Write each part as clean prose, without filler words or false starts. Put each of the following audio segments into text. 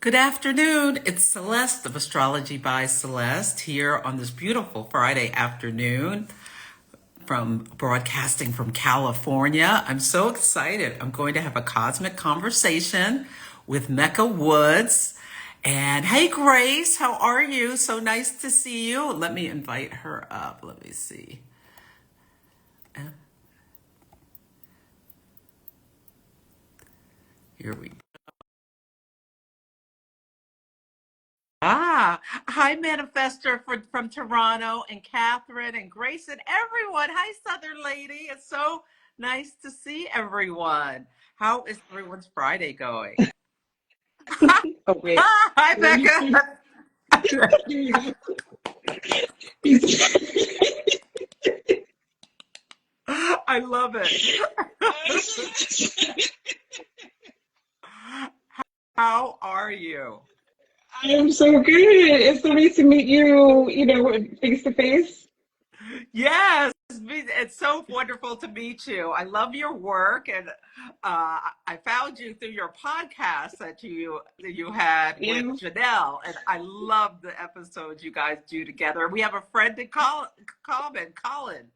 Good afternoon. It's Celeste of Astrology by Celeste here on this beautiful Friday afternoon from broadcasting from California. I'm so excited. I'm going to have a cosmic conversation with Mecca Woods. And hey, Grace, how are you? So nice to see you. Let me invite her up. Let me see. Here we go. Hi, Manifester from Toronto, and Catherine and Grace and everyone. Hi, Southern Lady. It's so nice to see everyone. How is everyone's Friday going? Oh wait. Hi, Becca. I love it. How are you? I am so good. It's so nice to meet you, face to face. Yes, it's so wonderful to meet you. I love your work, and I found you through your podcast that you had with Yeah. Janelle, and I love the episodes you guys do together. We have a friend in common, Colin.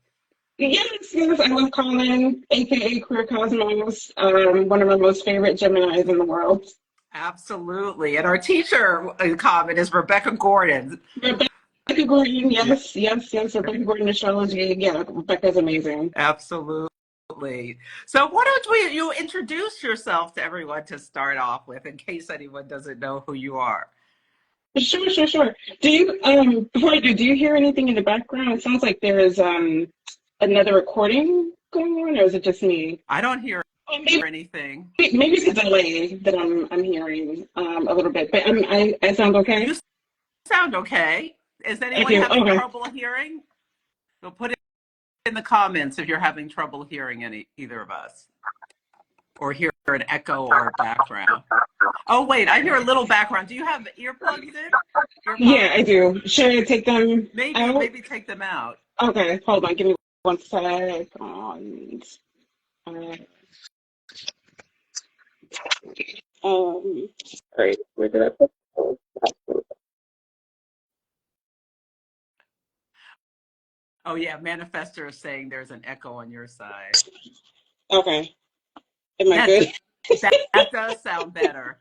Yes, I love Colin, aka Queer Cosmos, one of my most favorite Geminis in the world. Absolutely, and our teacher in common is Rebecca Gordon. Rebecca Gordon, yes, Rebecca Gordon astrology. Yeah, Rebecca's amazing. Absolutely. So why don't you introduce yourself to everyone to start off with, in case anyone doesn't know who you are? Sure. Do you before I do you hear anything in the background? It sounds like there is another recording going on, or is it just me? I don't hear Oh, maybe anything. maybe it's a delay that I'm hearing a little bit, but I sound okay. You sound okay. Is I anyone do. having Okay. trouble hearing? So put it in the comments if you're having trouble hearing either of us, or hear an echo or background. Oh wait, I hear a little background. Do you have earplugs in? Yeah, Earpods? I do. Should I take them Maybe out? maybe take them out. Okay, hold on. Give me 1 second. Uh, um, all right. Where did I put those? Oh yeah, Manifester is saying there's an echo on your side. Okay. Am I That good? that does sound better.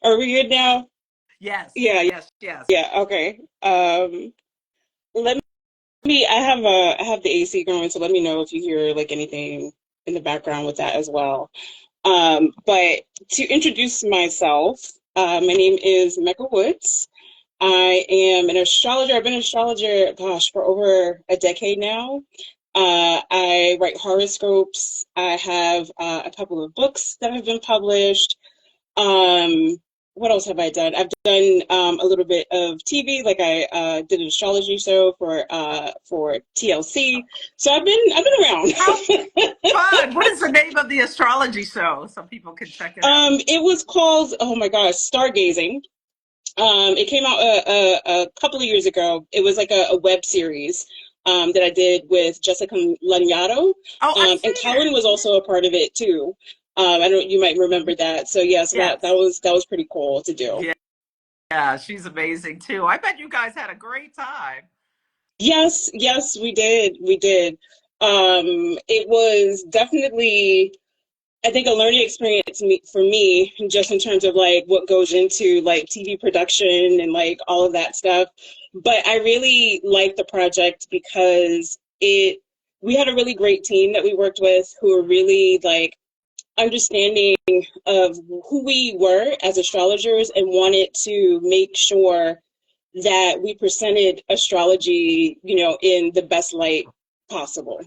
Are we good now? Yes, Yeah, yes, yes. yeah. Okay. Let me. I have the AC going, so let me know if you hear like anything in the background with that as well. But to introduce myself, my name is Mecca Woods. I am an astrologer. I've been an astrologer, gosh, for over a decade now. I write horoscopes. I have a couple of books that have been published. Um, what else have I done? I've done a little bit of TV, like I did an astrology show for TLC. So I've been How around. fun! What is the name of the astrology show so people can check it out? It was called, oh my gosh, Stargazing. It came out a couple of years ago. It was like a web series that I did with Jessica Lanyadoo, Oh, I've and seen it. Colin was also a part of it too. I don't, you might remember that. So yeah, so that Yes. that was pretty cool to do. Yeah, yeah, she's amazing too. I bet you guys had a great time. Yes, we did. It was definitely, I think, a learning experience for me, just in terms of like what goes into like TV production and like all of that stuff. But I really liked the project because we had a really great team that we worked with who were really like understanding of who we were as astrologers and wanted to make sure that we presented astrology, in the best light possible.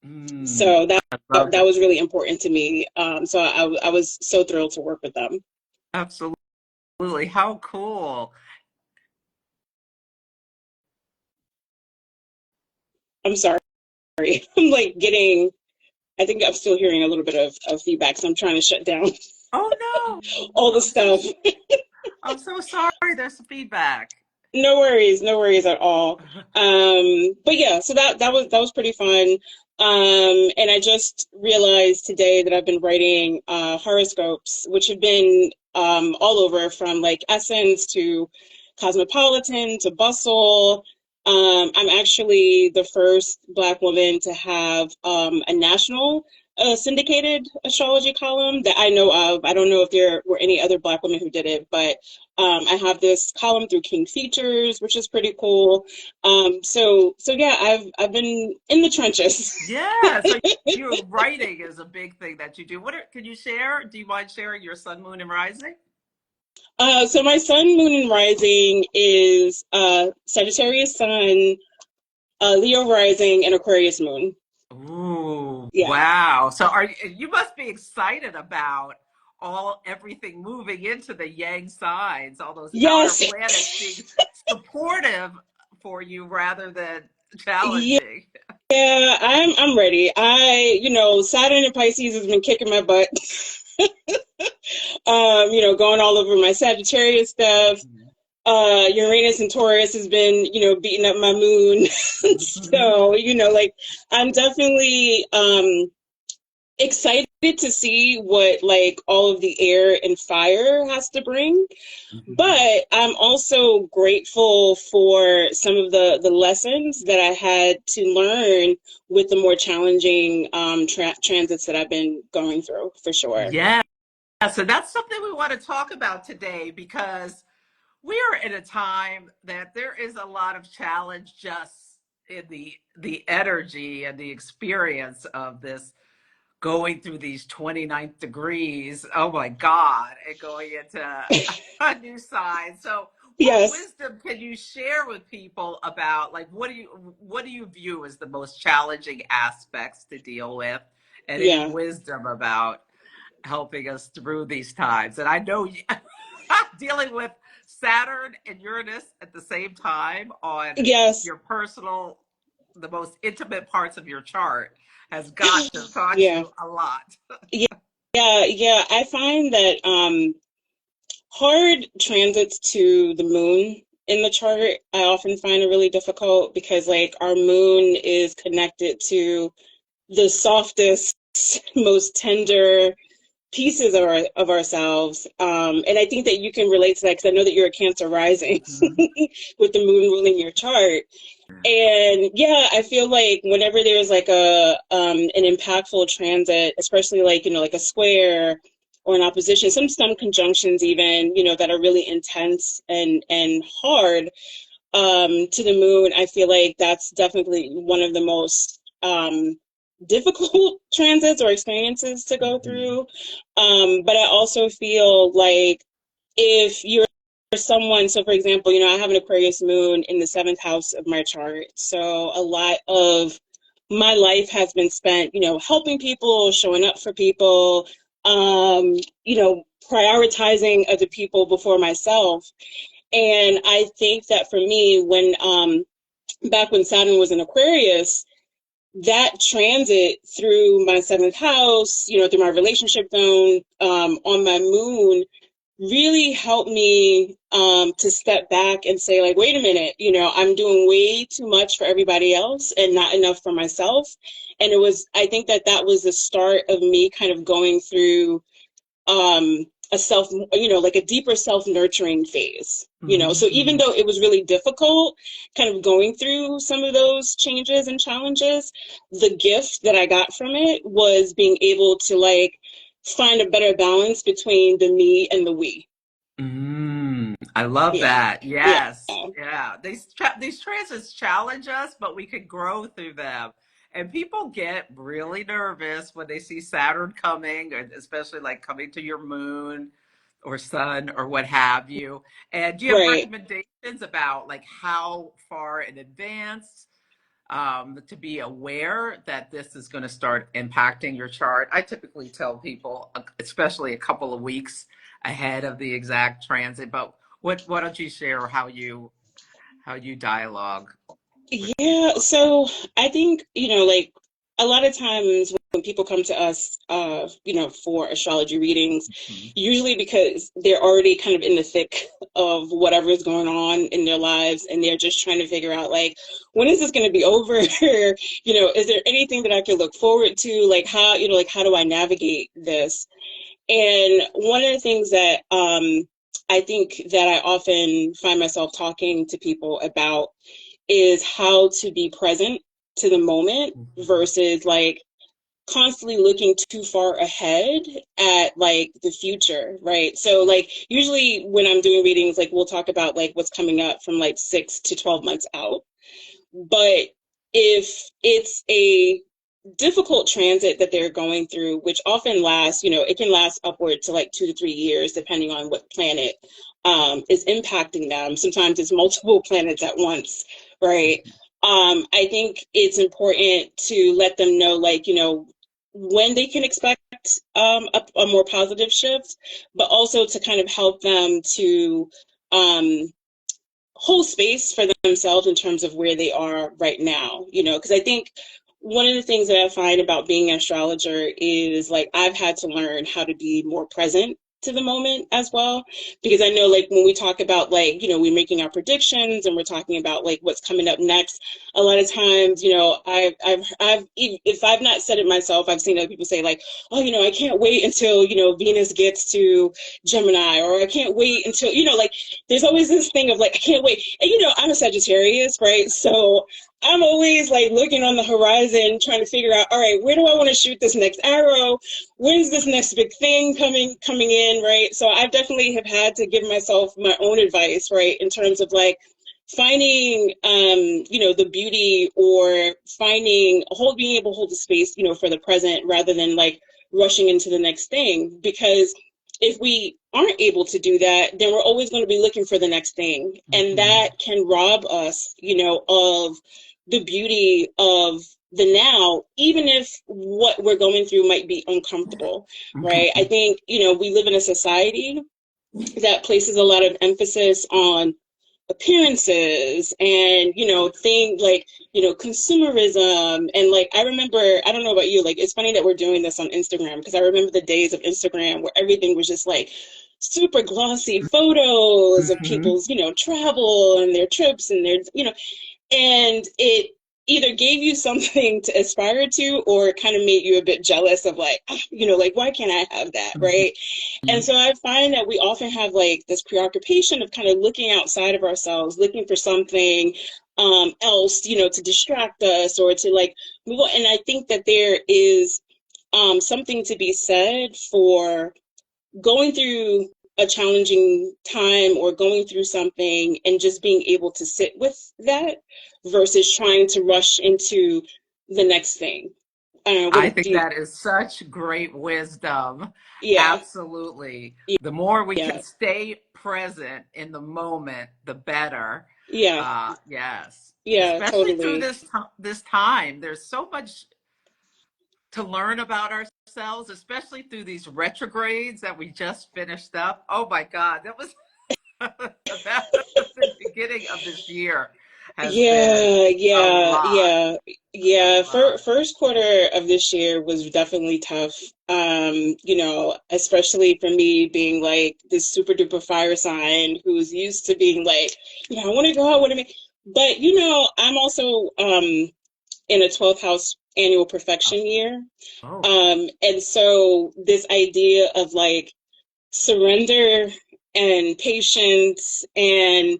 Mm, So that I love that it. was really important to me. So I was so thrilled to work with them. Absolutely. How cool. I'm sorry. I'm like getting, I think I'm still hearing a little bit of feedback, so I'm trying to shut down Oh no. all the I'm so stuff. I'm so sorry. There's some feedback. No worries at all. But yeah, so that was pretty fun. And I just realized today that I've been writing horoscopes, which have been all over, from like Essence to Cosmopolitan to Bustle. I'm actually the first Black woman to have a national syndicated astrology column that I know of. I don't know if there were any other Black women who did it, but I have this column through King Features, which is pretty cool. So yeah, I've been in the trenches. Yeah, so your writing is a big thing that you do. Can you share? Do you mind sharing your sun, moon, and rising? So my sun, moon, and rising is Sagittarius sun, Leo rising, and Aquarius moon. Ooh, Yeah. wow. So you must be excited about everything moving into the yang signs, all those outer Yes. planets being supportive for you rather than Yeah. challenging. Yeah, I'm ready. Saturn and Pisces has been kicking my butt. Going all over my Sagittarius stuff. Uranus and Taurus has been, beating up my moon. So, like I'm definitely excited to see what like all of the air and fire has to bring. But I'm also grateful for some of the lessons that I had to learn with the more challenging transits that I've been going through, for sure. Yeah, so that's something we want to talk about today because we are in a time that there is a lot of challenge just in the energy and the experience of this going through these 29th degrees. Oh my God, and going into a new sign. So what Yes, wisdom can you share with people about like what do you view as the most challenging aspects to deal with, and any yeah, wisdom about helping us through these times? And I know dealing with Saturn and Uranus at the same time on yes, your personal, the most intimate parts of your chart has got to have taught yeah, you a lot. yeah, yeah. I find that hard transits to the moon in the chart, I often find it really difficult because like our moon is connected to the softest, most tender pieces of ourselves. And I think that you can relate to that because I know that you're a Cancer rising Mhm. with the moon ruling your chart. And yeah, I feel like whenever there's like an impactful transit, especially like, like a square or an opposition, some conjunctions even, that are really intense and hard, to the moon, I feel like that's definitely one of the most difficult transits or experiences to go Mhm. through. But I also feel like if you're someone, so for example, I have an Aquarius moon in the seventh house of my chart. So a lot of my life has been spent, helping people, showing up for people, prioritizing other people before myself. And I think that for me, when back when Saturn was in Aquarius, that transit through my seventh house, through my relationship zone, on my moon, really helped me to step back and say, like, wait a minute, I'm doing way too much for everybody else and not enough for myself. And I think that was the start of me kind of going through a self, like a deeper self-nurturing phase. So even Mhm. though it was really difficult kind of going through some of those changes and challenges, the gift that I got from it was being able to like find a better balance between the me and the we. I love Yeah. that. Yeah. Yes. Yeah. These transits challenge us, but we can grow through them. And people get really nervous when they see Saturn coming, and especially like coming to your moon or sun or what have you. And do you have Right. recommendations about like how far in advance to be aware that this is going to start impacting your chart? I typically tell people, especially a couple of weeks ahead of the exact transit. But why don't you share how you dialogue with Yeah, people? so I think, like a lot of times when people come to us, for astrology readings, Mhm. usually because they're already kind of in the thick of whatever is going on in their lives and they're just trying to figure out like, when is this going to be over? Is there anything that I can look forward to? Like how do I navigate this? And one of the things that I think that I often find myself talking to people about is how to be present to the moment Mhm. versus like constantly looking too far ahead at like the future, right? So like usually when I'm doing readings, like we'll talk about like what's coming up from like 6 to 12 months out. But if it's a difficult transit that they're going through, which often lasts, it can last upward to like 2 to 3 years, depending on what planet is impacting them. Sometimes it's multiple planets at once, right? I think it's important to let them know, like, when they can expect a more positive shift, but also to kind of help them to um, hold space for themselves in terms of where they are right now, because I think one of the things that I find about being an astrologer is like I've had to learn how to be more present to the moment as well, because I know like when we talk about like we're making our predictions and we're talking about like what's coming up next, a lot of times I've if I've not said it myself, I've seen other people say like, oh, I can't wait until Venus gets to Gemini, or I can't wait until like there's always this thing of like, I can't wait. And I'm a Sagittarius, right? So I'm always like looking on the horizon, trying to figure out, all right, where do I want to shoot this next arrow? When's this next big thing coming in, right? So I definitely have had to give myself my own advice, right, in terms of like finding the beauty, or being able to hold the space, for the present rather than like rushing into the next thing. Because if we aren't able to do that, then we're always going to be looking for the next thing. And Mhm. that can rob us, of the beauty of the now, even if what we're going through might be uncomfortable, right? I Mhm. think, we live in a society that places a lot of emphasis on appearances and things like consumerism. And like I remember, I don't know about you, like it's funny that we're doing this on Instagram, because I remember the days of Instagram where everything was just like super glossy photos of Mhm. people's travel and their trips and their and it either gave you something to aspire to, or it kind of made you a bit jealous of like, like why can't I have that, right? And so I find that we often have like this preoccupation of kind of looking outside of ourselves, looking for something else, to distract us or to like move on. And I think that there is something to be said for going through a challenging time or going through something and just being able to sit with that versus trying to rush into the next thing. I don't know. I What think do you? that is such great wisdom. Yeah, Absolutely. The more we can yeah, stay present in the moment, the better. yeah, Yes. yeah, Especially through totally. this time. There's so much to learn about ourselves, especially through these retrogrades that we just finished up. Oh my God, that was the beginning of this year has been Yeah, a yeah, lot, yeah, a yeah. lot. First quarter of this year was definitely tough. Especially for me being like this super duper fire sign who's used to being like, I want to go out, want to make, but I'm also in a 12th house annual perfection year. Oh. And so this idea of like surrender and patience and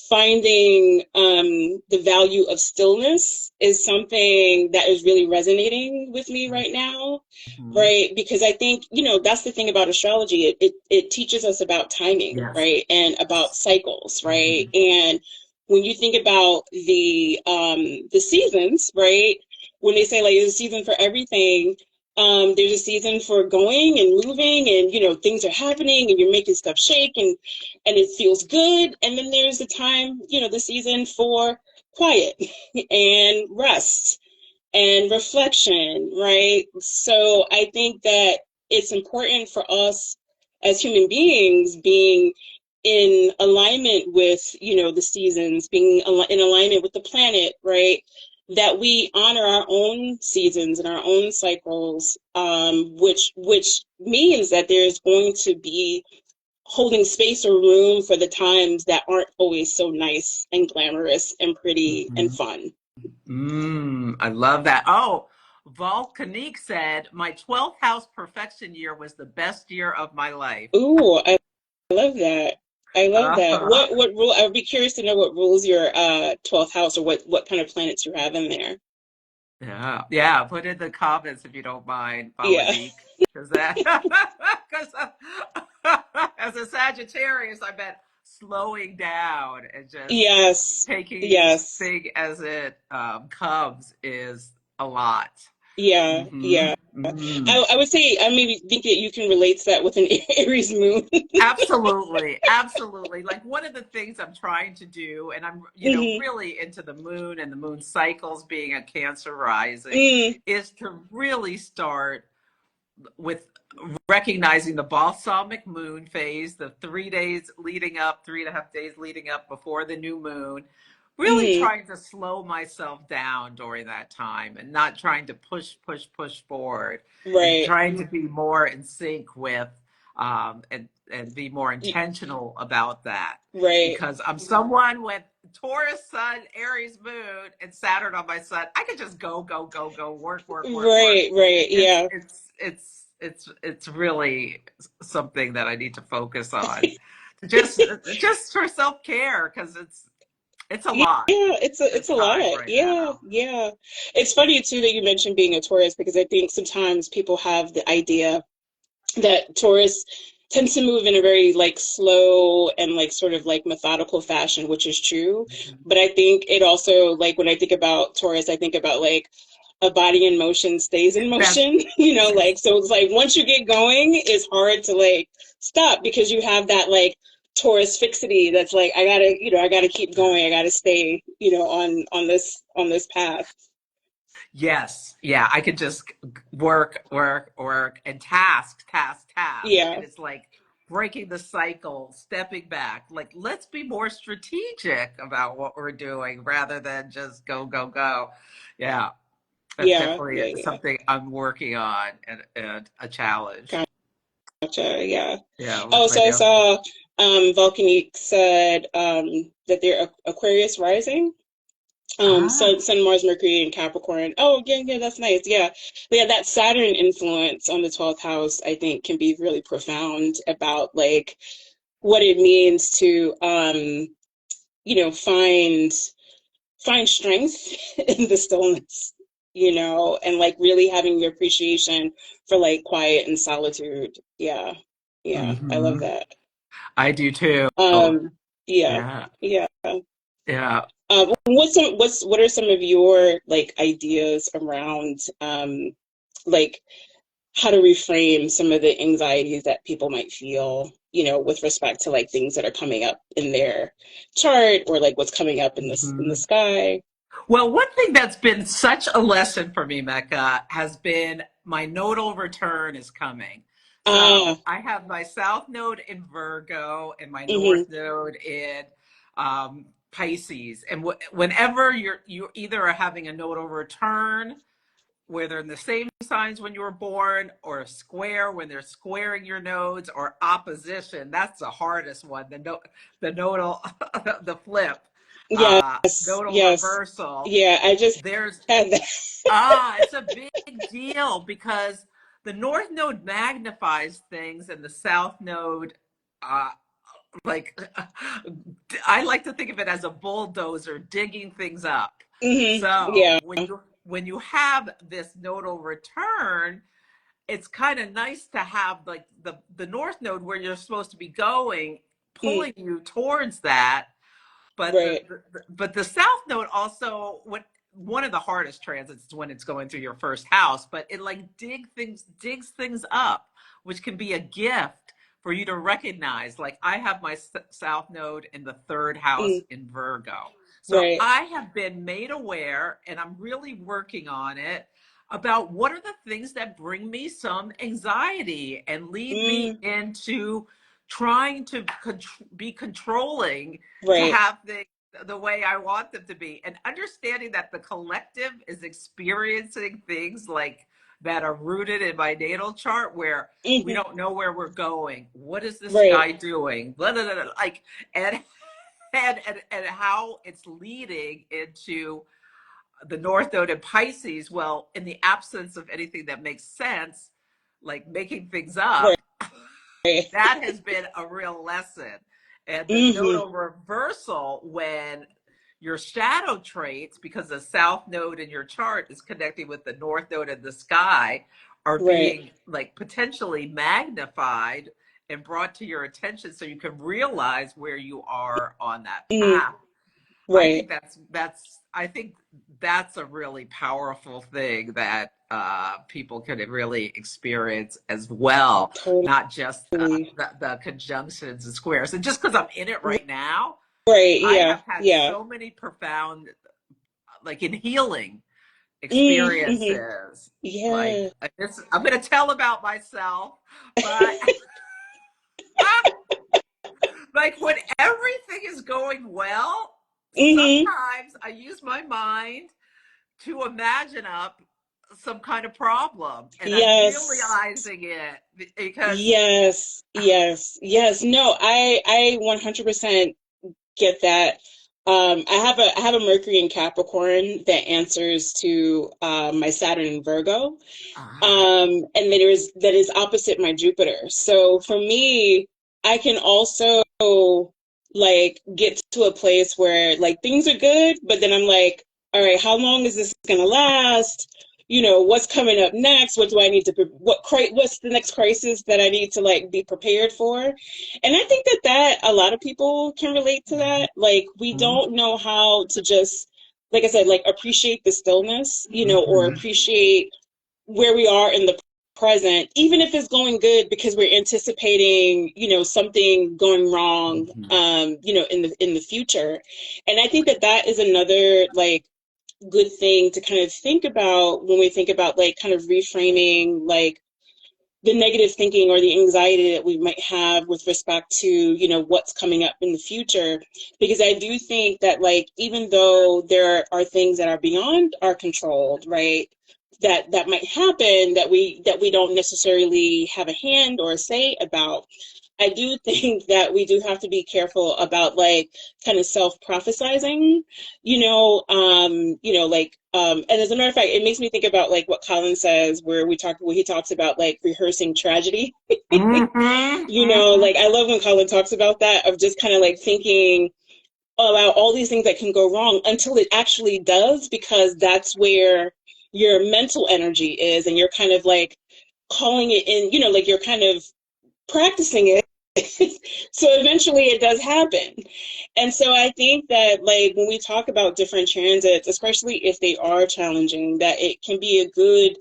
finding the value of stillness is something that is really resonating with me right now, Mhm. right? Because I think, that's the thing about astrology. It teaches us about timing, Yes. right? And about cycles, right? Mhm. And when you think about the seasons, right? When they say like there's a season for everything, there's a season for going and moving and things are happening and you're making stuff shake and it feels good. And then there's the time, the season for quiet and rest and reflection, right? So I think that it's important for us as human beings being in alignment with, the seasons, being in alignment with the planet, right? That we honor our own seasons and our own cycles, which means that there's going to be holding space or room for the times that aren't always so nice and glamorous and pretty and Mhm. fun. I love that. Oh, Volcanique said, my 12th house perfection year was the best year of my life. Ooh, I love that. I love that. Uh, What rule? I would be curious to know what rules your 12th house, or what kind of planets you have in there. yeah, yeah. Put in the comments if you don't mind, Yeah. Valanique, because that, because as a Sagittarius, I bet slowing down and just Yes. taking each Yes. thing as it comes is a lot. Yeah. Hmm. Yeah. Hmm. I would say I maybe think that you can relate to that with an Aries moon. Absolutely, absolutely. Like one of the things I'm trying to do, and I'm, Hmm. really into the moon and the moon cycles being a Cancer rising, Mm. is to really start with recognizing the balsamic moon phase, the 3 days leading up, 3.5 days leading up before the new moon, really Hmm. trying to slow myself down during that time and not trying to push forward and Right. trying to be more in sync with and be more Y- intentional about that Right. because I'm someone with Taurus sun, Aries moon, and Saturn on my sun. I could just go, work. Right. Right. it's Yeah. it's it's it's really something that I need to focus on. Just for self care because it's a Yeah, lot it's this a lot. time right Yeah, now. yeah. It's funny too that you mentioned being a Taurus because I think sometimes people have the idea that Taurus tends to move in a very like slow and like sort of like methodical fashion, which is true. But I think it also like when I think about Taurus, I think about like a body in motion stays in That's motion, like so it's like once you get going, it's hard to like stop because you have that like Taurus fixity that's like I gotta keep going, I gotta stay, on this path. yes, yeah. I could just work, and task, Yeah, and it's like breaking the cycle, stepping back. Like let's be more strategic about what we're doing rather than just go. Yeah. That's yeah, definitely yeah, yeah. something I'm working on and a challenge. Gotcha, yeah. Yeah, Oh, with my so I new. saw Volcanique said that they're Aquarius rising. Ah. Sun, Mars, Mercury, and Capricorn. Oh, yeah, yeah, that's nice. Yeah, yeah, that Saturn influence on the 12th house, I think, can be really profound about like what it means to, find strength in the stillness, and like really having the appreciation for like quiet and solitude. Yeah, yeah, I love Hmm. that. I do too. Um, yeah, Yeah, yeah. yeah. What are some of your like ideas around like how to reframe some of the anxieties that people might feel, with respect to like things that are coming up in their chart or like what's coming up in the Hmm. sky? Well, one thing that's been such a lesson for me, Mecca, has been my nodal return is coming. Ah, So I have my south node in Virgo and my mm-hmm, north node in Pisces. And whenever you either are having a nodal return where they're in the same signs when you were born, or a square when they're squaring your nodes, or opposition. That's the hardest one. The nodal, the flip, yes, nodal yes, reversal. yeah. I just There's had that. it's a big deal because the north node magnifies things, and the south node uh, like I like to think of it as a bulldozer digging things up. Hmm. So Yeah. when you have this nodal return, it's kind of nice to have like the north node where you're supposed to be going, Mm, pulling you towards that, but right. but the south node also when one of the hardest transits is when it's going through your first house, but it like digs things up, which can be a gift for you to recognize. Like I have my south node in the third house Mm, in Virgo, so right. I have been made aware, and I'm really working on it about what are the things that bring me some anxiety and lead me Mm, into trying to be controlling to right. have the way I want them to be, and understanding that the collective is experiencing things like that are rooted in my natal chart where we Hmm. don't know where we're going. What is the Right. sky doing? Blah, blah, blah, and and how it's leading into the North Node in Pisces. Well, in the absence of anything that makes sense, like making things Right. up, that has been a real lesson. And the Mm-hmm. nodal reversal, when your shadow traits, because the south node in your chart is connecting with the north node in the sky, are Right. being like potentially magnified and brought to your attention so you can realize where you are on that Mm-hmm. path. I Right. think that's a really powerful thing that people can really experience as well, not just Totally. the conjunctions and squares. And just because I'm in it right now, Right. I Yeah. have had Yeah. so many profound, like in healing Mm-hmm. experiences. Like Yeah. I'm going to tell about myself, but like when everything is going well, Mm-hmm. sometimes I use my mind to imagine up some kind of problem, and I'm Yes. realizing it because Yes. Yes. Yes. No, I 100% get that. I have a Mercury in Capricorn that answers to my Saturn in Virgo. uh, And that is opposite my Jupiter. So for me, I can also like get to a place where like things are good, but then I'm like, all right, how long is this gonna last? What's coming up next? What do I need to what's the next crisis that I need to like be prepared for? And I think that a lot of people can relate to that. Like we mhm, don't know how to just, like I said, like appreciate the stillness, or mhm, appreciate where we are in the present, even if it's going good, because we're anticipating, something going wrong, mhm. in the future. And I think that is another like good thing to kind of think about when we think about like kind of reframing like the negative thinking or the anxiety that we might have with respect to, what's coming up in the future. Because I do think that, like, even though there are things that are beyond our control, right, that might happen that we don't necessarily have a hand or a say about, I do think that we do have to be careful about like kind of self-prophesizing, like and as a matter of fact, it makes me think about like what Colin says where he talks about like rehearsing tragedy. Mhm, mhm. Like I love when Colin talks about that, of just kind of like thinking about all these things that can go wrong until it actually does, because that's where your mental energy is, and you're kind of like calling it in, like you're kind of practicing it. So eventually it does happen. And so I think that like when we talk about different transits, especially if they are challenging, that it can be a good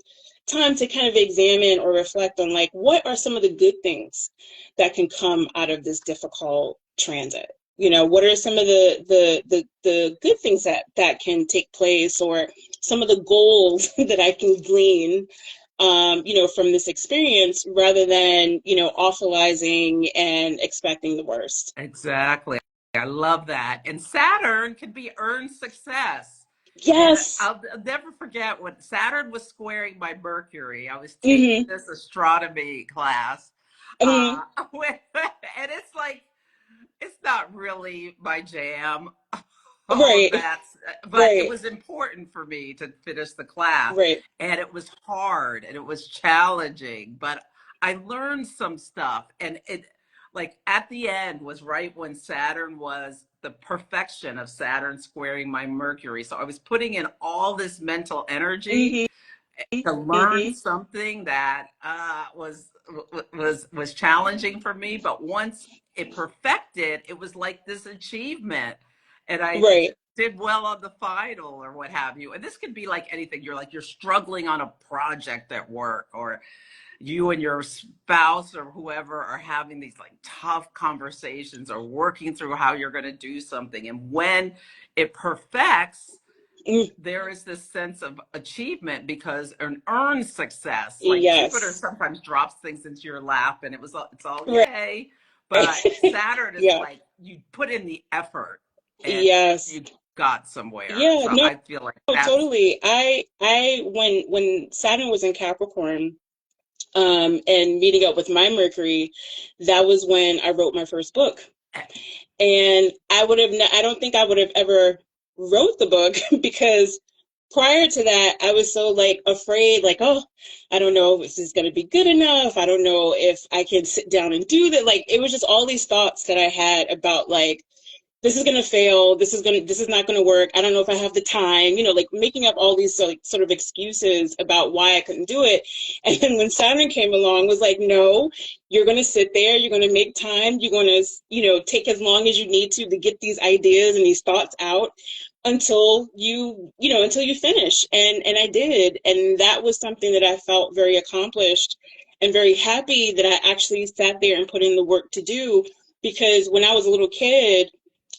time to kind of examine or reflect on like what are some of the good things that can come out of this difficult transit. What are some of the good things that can take place, or some of the goals that I can glean from this experience, rather than, awfulizing and expecting the worst. Exactly. I love that. And Saturn can be earned success. And Yes. I'll never forget when Saturn was squaring my Mercury. I was taking Mm-hmm. this astronomy class. Mm-hmm. And it's like, it's not really my jam, all of Right. that, but it Right. was important for me to finish the class. Right. And it was hard and it was challenging, but I learned some stuff. And it, like, at the end was right when Saturn was the perfection of Saturn squaring my Mercury. So I was putting in all this mental energy Mm-hmm. to learn Mm-hmm. something that was challenging for me. But once it perfected, it was like this achievement, and I Right. did well on the final or what have you. And this could be like anything. You're struggling on a project at work, or you and your spouse or whoever are having these like tough conversations or working through how you're going to do something. And when it perfects, Mm. there is this sense of achievement because an earned success, like Jupiter Yes. sometimes drops things into your lap and it's all Right. yay, but Saturn is Yeah. like you put in the effort and Yes. you got somewhere. Yeah. So No, I feel like no, that's totally. When Saturn was in Capricorn, and meeting up with my Mercury, that was when I wrote my first book. And I don't think I would have ever wrote the book because prior to that, I was so like afraid, like, oh, I don't know if this is going to be good enough. I don't know if I can sit down and do that. Like, it was just all these thoughts that I had about like, this is going to fail. This is not going to work. I don't know if I have the time, like making up all these like, sort of excuses about why I couldn't do it. And then when Saturn came along, was like, no, you're going to sit there. You're going to make time. You're going to, take as long as you need to get these ideas and these thoughts out until until you finish. And I did. And that was something that I felt very accomplished and very happy that I actually sat there and put in the work to do. Because when I was a little kid,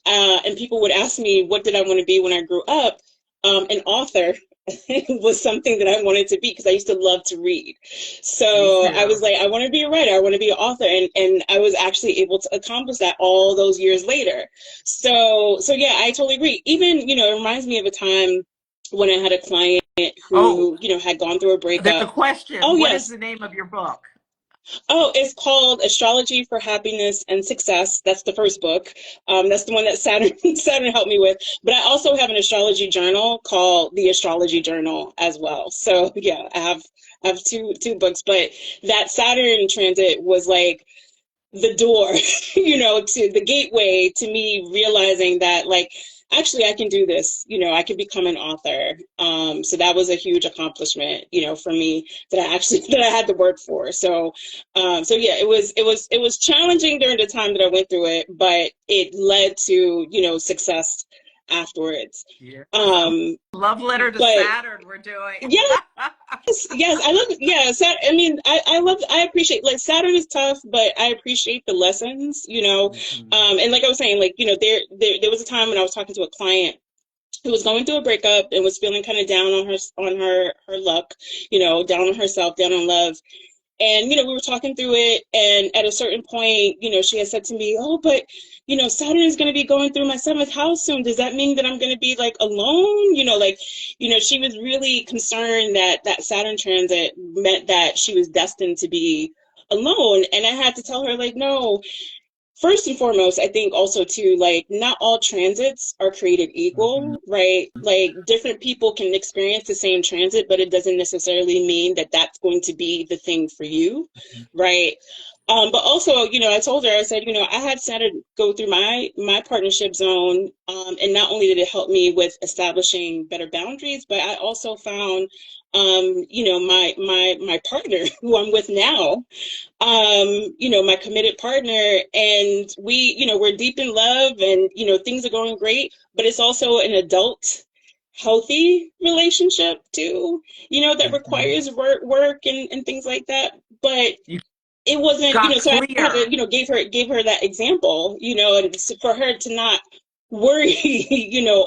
and people would ask me, what did I want to be when I grew up? An author was something that I wanted to be because I used to love to read. Me So I was too. like, I want to be a writer. I want to be an author. And I was actually able to accomplish that all those years later. So yeah, I totally agree. Even, it reminds me of a time when I had a client Oh, who, had gone through a there's a breakup. question. Oh, What is yes. the name of your book? Oh, it's called Astrology for Happiness and Success. That's the first book. That's the one that Saturn Saturn helped me with. But I also have an astrology journal called the Astrology Journal as well. So yeah, I have two books. But that Saturn transit was like the door, to the gateway to me realizing that like actually I can do this, I can become an author. So that was a huge accomplishment, for me that I actually that I had to work for. So yeah, it was challenging during the time that I went through it, but it led to, success afterwards. Yes, a Um, love letter to but Saturn we're doing. yeah, yes, I love it. Yeah, I mean, I appreciate like Saturn is tough, but I appreciate the lessons, Mhm. And like I was saying, like there was a time when I was talking to a client who was going through a breakup and was feeling kind of down on her luck, down on herself, down on love, and, we were talking through it. And at a certain point, she had said to me, oh, but, Saturn is going to be going through my seventh house soon. Does that mean that I'm going to be like alone? Like, she was really concerned that that Saturn transit meant that she was destined to be alone. And I had to tell her, like, no, first and foremost, I think also too, like not all transits are created Mhm. equal, right? Like different people can experience the same transit, but it doesn't necessarily mean that that's going to be the thing for you, right? But also, I told her, I said, I had Saturn go through my partnership zone, and not only did it help me with establishing better boundaries, but I also found, my partner who I'm with now, my committed partner, and we, we're deep in love, and, things are going great, but it's also an adult, healthy relationship too, that Mhm. requires work and things like that. But You it wasn't, got so I had to, clear. gave her that example, and for her to not worry,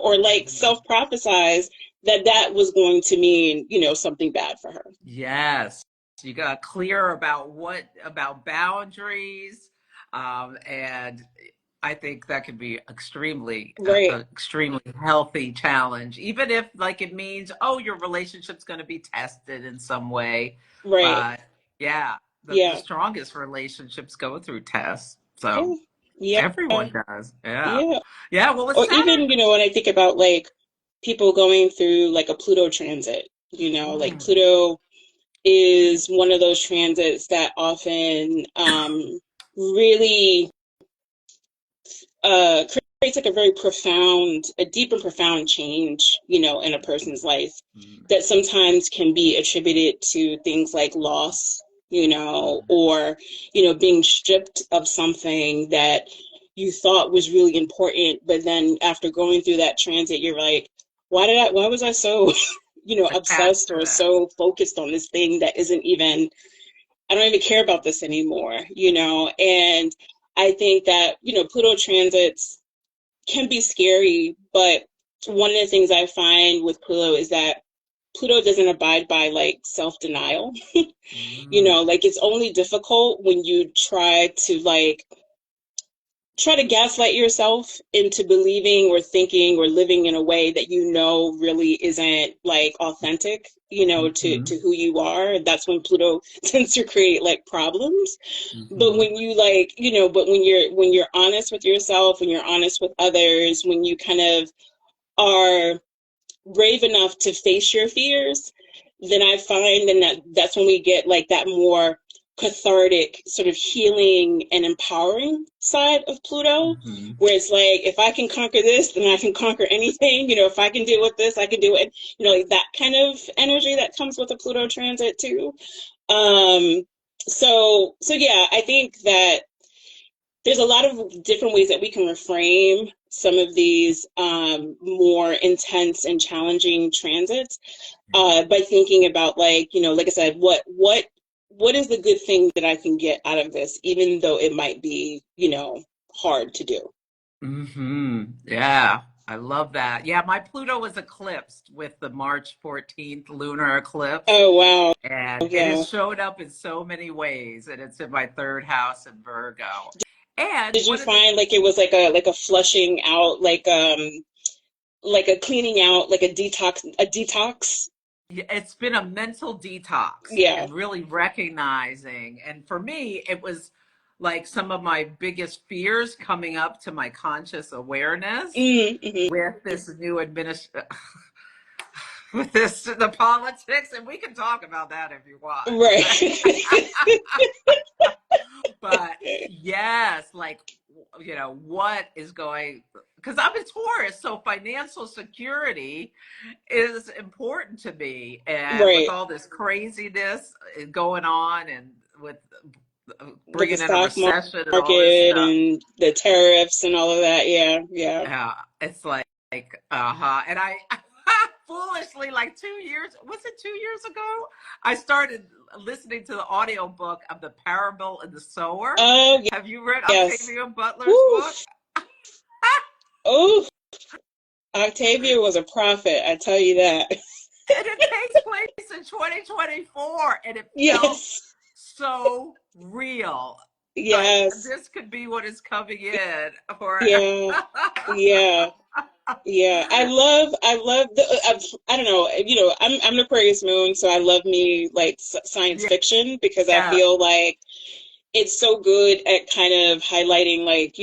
or like Mhm. self-prophesize that that was going to mean, something bad for her. Yes, you got clear about about boundaries, and I think that could be Right, extremely healthy challenge, even if like it means, oh, your relationship's going to be tested in some way. right. But yeah, the Yeah. strongest relationships go through tests. Yeah. So Yeah. everyone does. Yeah. Yeah. Yeah. Well, with Or Saturn. even, when I think about like people going through like a Pluto transit, like Mm, Pluto is one of those transits that often really uh, creates like a very profound, a deep and profound change, in a person's life mm, that sometimes can be attributed to things like loss, or, being stripped of something that you thought was really important. But then after going through that transit, you're like, why was I so, attached obsessed to or that. so focused on this thing that isn't even, I don't even care about this anymore, And I think that, Pluto transits can be scary, but one of the things I find with Pluto is that Pluto doesn't abide by like self-denial. Mm, Like it's only difficult when you try to gaslight yourself into believing or thinking or living in a way that really isn't like authentic, mhm, to who you are. That's when Pluto tends to create like problems. But mhm. when you but when you're honest with yourself, when you're honest with others, when you kind of are brave enough to face your fears, then I find then that's when we get like that more cathartic sort of healing and empowering side of Pluto, Hmm. where it's like, if I can conquer this, then I can conquer anything. If I can deal with this, I can do it. Like that kind of energy that comes with a Pluto transit too. Um, so yeah, I think that there's a lot of different ways that we can reframe some of these more intense and challenging transits, by thinking about, like, like I said, what is the good thing that I can get out of this, even though it might be, hard to do. Hmm. Yeah, I love that. Yeah, my Pluto was eclipsed with the March 14th lunar eclipse, Oh, wow. and it Yeah. has showed up in so many ways, and it's in my third house in Virgo. And Did you one of the find like it was like a flushing out, like a cleaning out, like a detox? it's been a mental detox Yeah. and really recognizing. And for me, it was like some of my biggest fears coming up to my conscious awareness Mm-hmm. with this new administration, with this, the politics. And we can talk about that if you want. Right. But yes, like, what is going, because I'm a Taurus, so financial security is important to me. And with Right. all this craziness going on, and with With the bringing in a stock recession and all this market stuff, and the tariffs and all of that. Yeah. Yeah. it's like, uh-huh. And I foolishly, like 2 years, was it 2 years ago? I started listening to the audiobook of The Parable and the Sower. Oh, Have you read yes. Octavia Butler's Woo. book? Oh, Octavia was a prophet, I tell you that. And it takes place in 2024, and it felt Yes. so real. Like Yes. this could be what is coming in for. Yeah. Yeah. Yeah. I love I don't know, I'm an Aquarius moon, so I love me like science Yeah, fiction, because I yeah. feel like it's so good at kind of highlighting, like,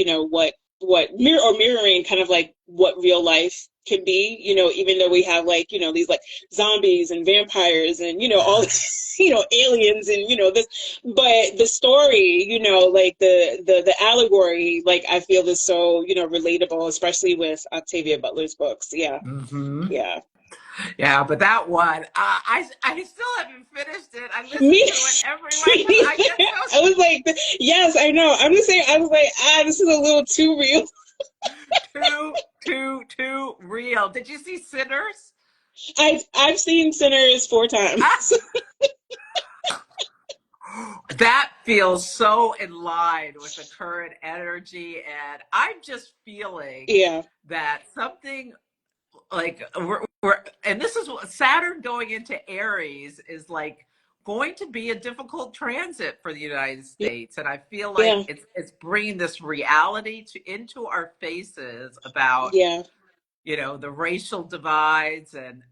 mirroring kind of like what real life can be, even though we have, like, these like zombies and vampires and, all these, aliens and, this, but the story, like the allegory, like, I feel is so, relatable, especially with Octavia Butler's books. Yeah. Hmm. Yeah. Yeah, but that one, I still haven't finished it. I listen Me, to it every way because I get I was like, yes, I know. I'm just saying, I was like, this is a little too real. so too real. Did you see Sinners? I've seen Sinners 4 times. That feels so in line with the current energy, and I'm just feeling Yeah. that something like and this is what Saturn going into Aries is like going to be a difficult transit for the United States, and I feel like Yeah. it's bringing this reality into our faces about Yeah. the racial divides, and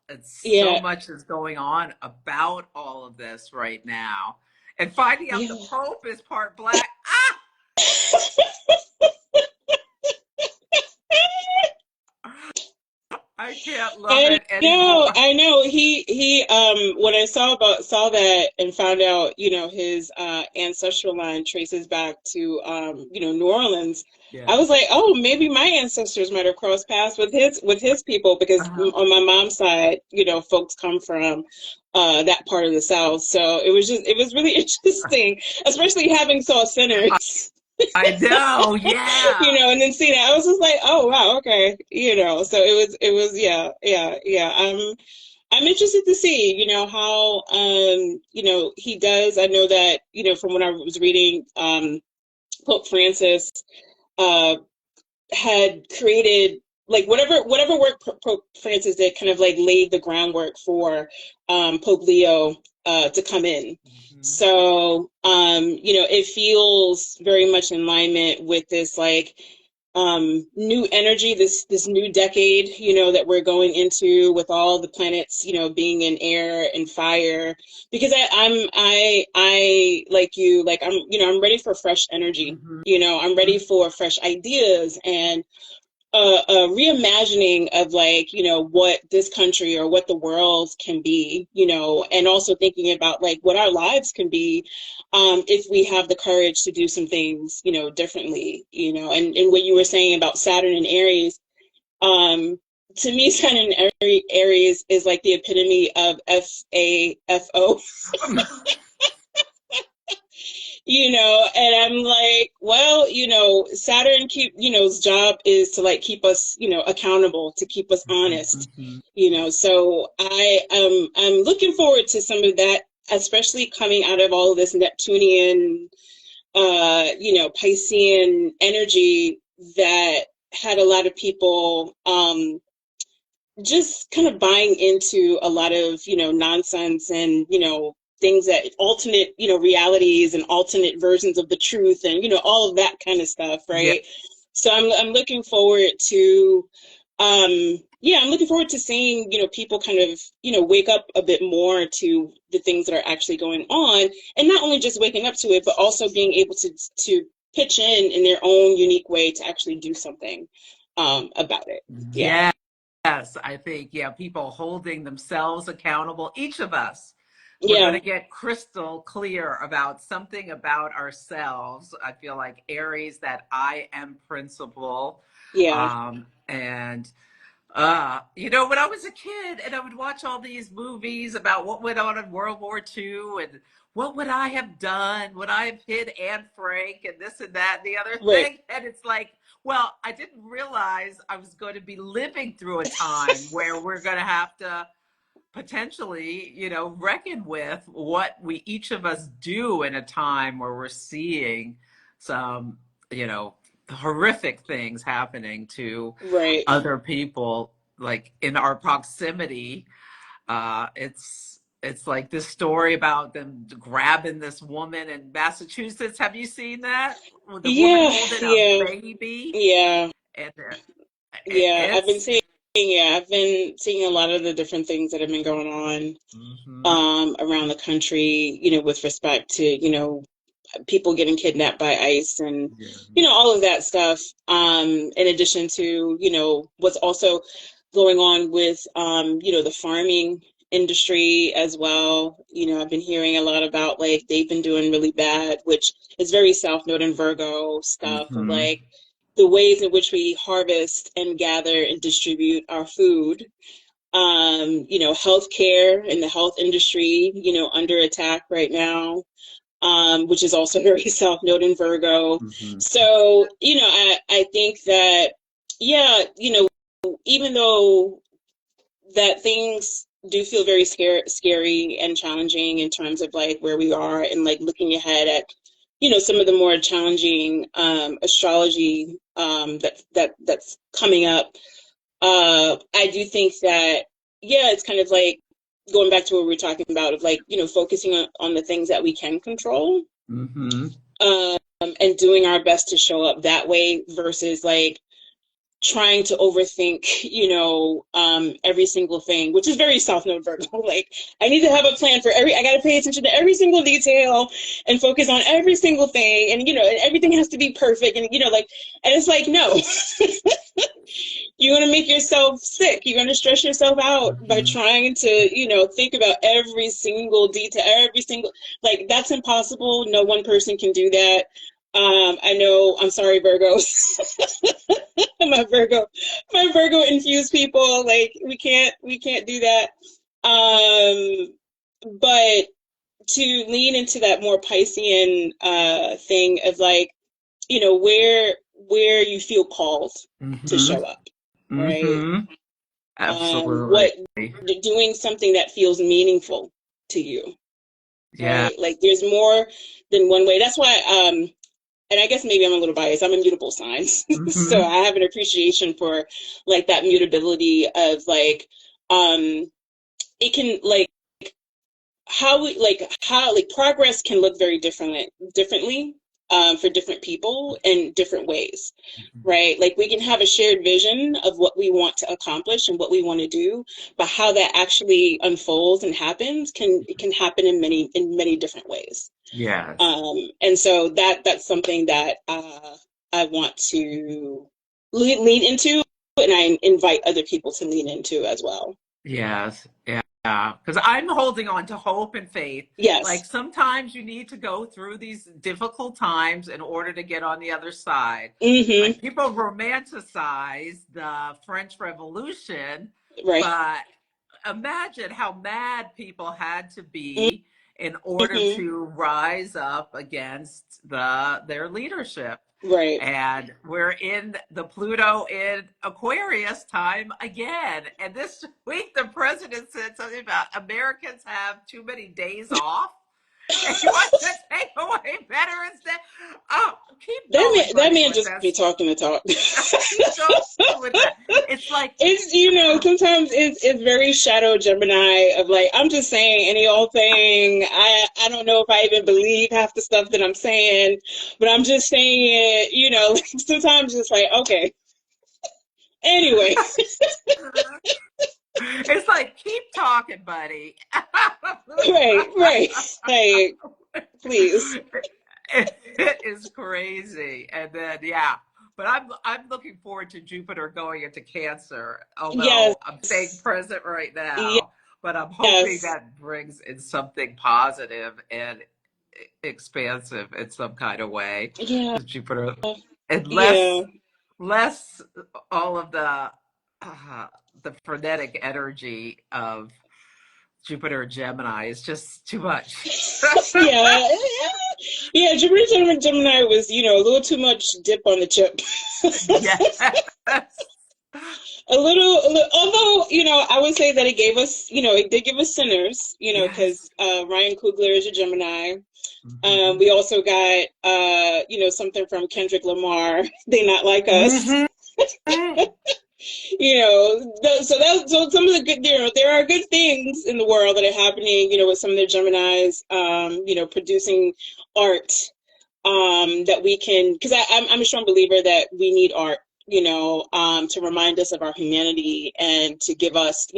it's so Yeah. much is going on about all of this right now, and finding out the Yeah. Pope is part black. I can't love I it anymore. I know. When I saw that and found out, his ancestral line traces back to New Orleans. I Yeah. was like, oh, maybe my ancestors might have crossed paths with his people, because Uh-huh. on my mom's side, folks come from that part of the South. So it was really interesting, especially having saw Sinners. I know, yeah. And then see that, I was just like, oh wow, okay, so it was, yeah, yeah, yeah. I'm interested to see, how, he does. I know that, from when I was reading, Pope Francis uh had created, like, whatever work Pope Francis did, kind of like laid the groundwork for Pope Leo to come in. Mhm. So it feels very much in alignment with this, like, new energy, this new decade, that we're going into, with all the planets, being in air and fire. Because I like you, like, I'm ready for fresh energy. Mhm. I'm ready for fresh ideas, and a reimagining of like, what this country or what the world can be, and also thinking about like what our lives can be, if we have the courage to do some things, differently, and what you were saying about Saturn and Aries, um, to me, Saturn and Aries is like the epitome of FAFO. And I'm like, well, Saturn its job is to like keep us, accountable, to keep us honest, Mhm. so I'm looking forward to some of that, especially coming out of all of this Neptunian, Piscean energy that had a lot of people, just kind of buying into a lot of nonsense, and things that alternate realities and alternate versions of the truth, and all of that kind of stuff, Yeah. right? So I'm looking forward to, yeah, I'm looking forward to seeing people kind of wake up a bit more to the things that are actually going on, and not only just waking up to it, but also being able to pitch in their own unique way to actually do something about it. Yeah. Yes, I think, yeah, people holding themselves accountable. Each of us, we're going Yeah. to get crystal clear about something about ourselves. I feel like Aries, that I am principle. Yeah. And when I was a kid and I would watch all these movies about what went on in World War II and what would I have done? Would I have hid Anne Frank and this and that and the other Right. thing? And it's like, well, I didn't realize I was going to be living through a time where we're going to have to potentially, reckon with what we each of us do in a time where we're seeing some, horrific things happening to Right. other people, like in our proximity. It's like this story about them grabbing this woman in Massachusetts. Have you seen that? With the woman Yeah. holding a Yeah. baby, Yeah. and Yeah. it's. I've been seeing a lot of the different things that have been going on Mhm. around the country, with respect to, people getting kidnapped by ICE, and, Yeah. all of that stuff. In addition to, what's also going on with, the farming industry as well. I've been hearing a lot about like they've been doing really bad, which is very South Node and Virgo stuff of Mhm. like the ways in which we harvest and gather and distribute our food. Healthcare and the health industry, under attack right now, which is also very South Node in Virgo. Mhm. So, I think that, yeah, even though that things do feel very scary and challenging in terms of like where we are, and like looking ahead at, some of the more challenging astrology, that's coming up. I do think that, yeah, it's kind of like going back to what we were talking about of like, focusing on the things that we can control, Mhm. um, and doing our best to show up that way versus like trying to overthink, every single thing, which is very South Node Virgo. Like, I need to have a plan for I got to pay attention to every single detail and focus on every single thing. And, and everything has to be perfect. And, and it's like, no, you're going to make yourself sick. You're going to stress yourself out by Mhm. trying to, think about every single detail, like, that's impossible. No one person can do that. I know, I'm sorry, Virgos. my Virgo, my Virgo infused people, like, we can't do that. Um, but to lean into that more Piscean, thing of like, where you feel called to Mhm. show up, right? Mhm. What Absolutely. doing something that feels meaningful to you, Yeah. right? Like there's more than one way. That's why, and I guess maybe I'm a little biased. I'm a mutable sign, so Mhm. I have an appreciation for like that mutability of like, um, it can like how like progress can look very differently, for different people in different ways, right? Like we can have a shared vision of what we want to accomplish and what we want to do, but how that actually unfolds and happens it can happen in many different ways. Yes. And so that's something that, I want to lean into, and I invite other people to lean into as well. Yes, yeah, because I'm holding on to hope and faith. Like Yes. sometimes you need to go through these difficult times in order to get on the other side. Hmm. Like people romanticize the French Revolution, Right. but imagine how mad people had to be in order Hmm. to rise up against their leadership. Right. And we're in the Pluto in Aquarius time again. And this week, the president said something about Americans have too many days off. And he wants to take away Veterans Day. Oh, keep going, That buddy, man with just be this. talking the talk. Keep going with that. It's like, It's, sometimes it's very shadow Gemini of like, I'm just saying any old thing. I don't know if I even believe half the stuff that I'm saying, but I'm just saying it, like sometimes it's like, okay. Anyway. it's like, keep talking, buddy. Right, right. Like, please. It is crazy. And then yeah, but I'm looking forward to Jupiter going into Cancer, Yes. although I'm staying present right Yes. now, but I'm hoping that brings in something positive and expansive in some kind of way. Yeah. Because Jupiter and Yeah. less all of the frenetic energy of Jupiter Gemini is just too much. Yeah. Yeah, Jupiter Gemini was, a little too much dip on the chip. Yes. Although, I would say that it gave us, it did give us sinners, Yes. because Ryan Coogler is a Gemini. Hmm. We also got, something from Kendrick Lamar, They Not Like Us. Hmm. So some of the good, there are good things in the world that are happening, with some of the Geminis, producing art, that we can, because I'm a strong believer that we need art, to remind us of our humanity and to give us,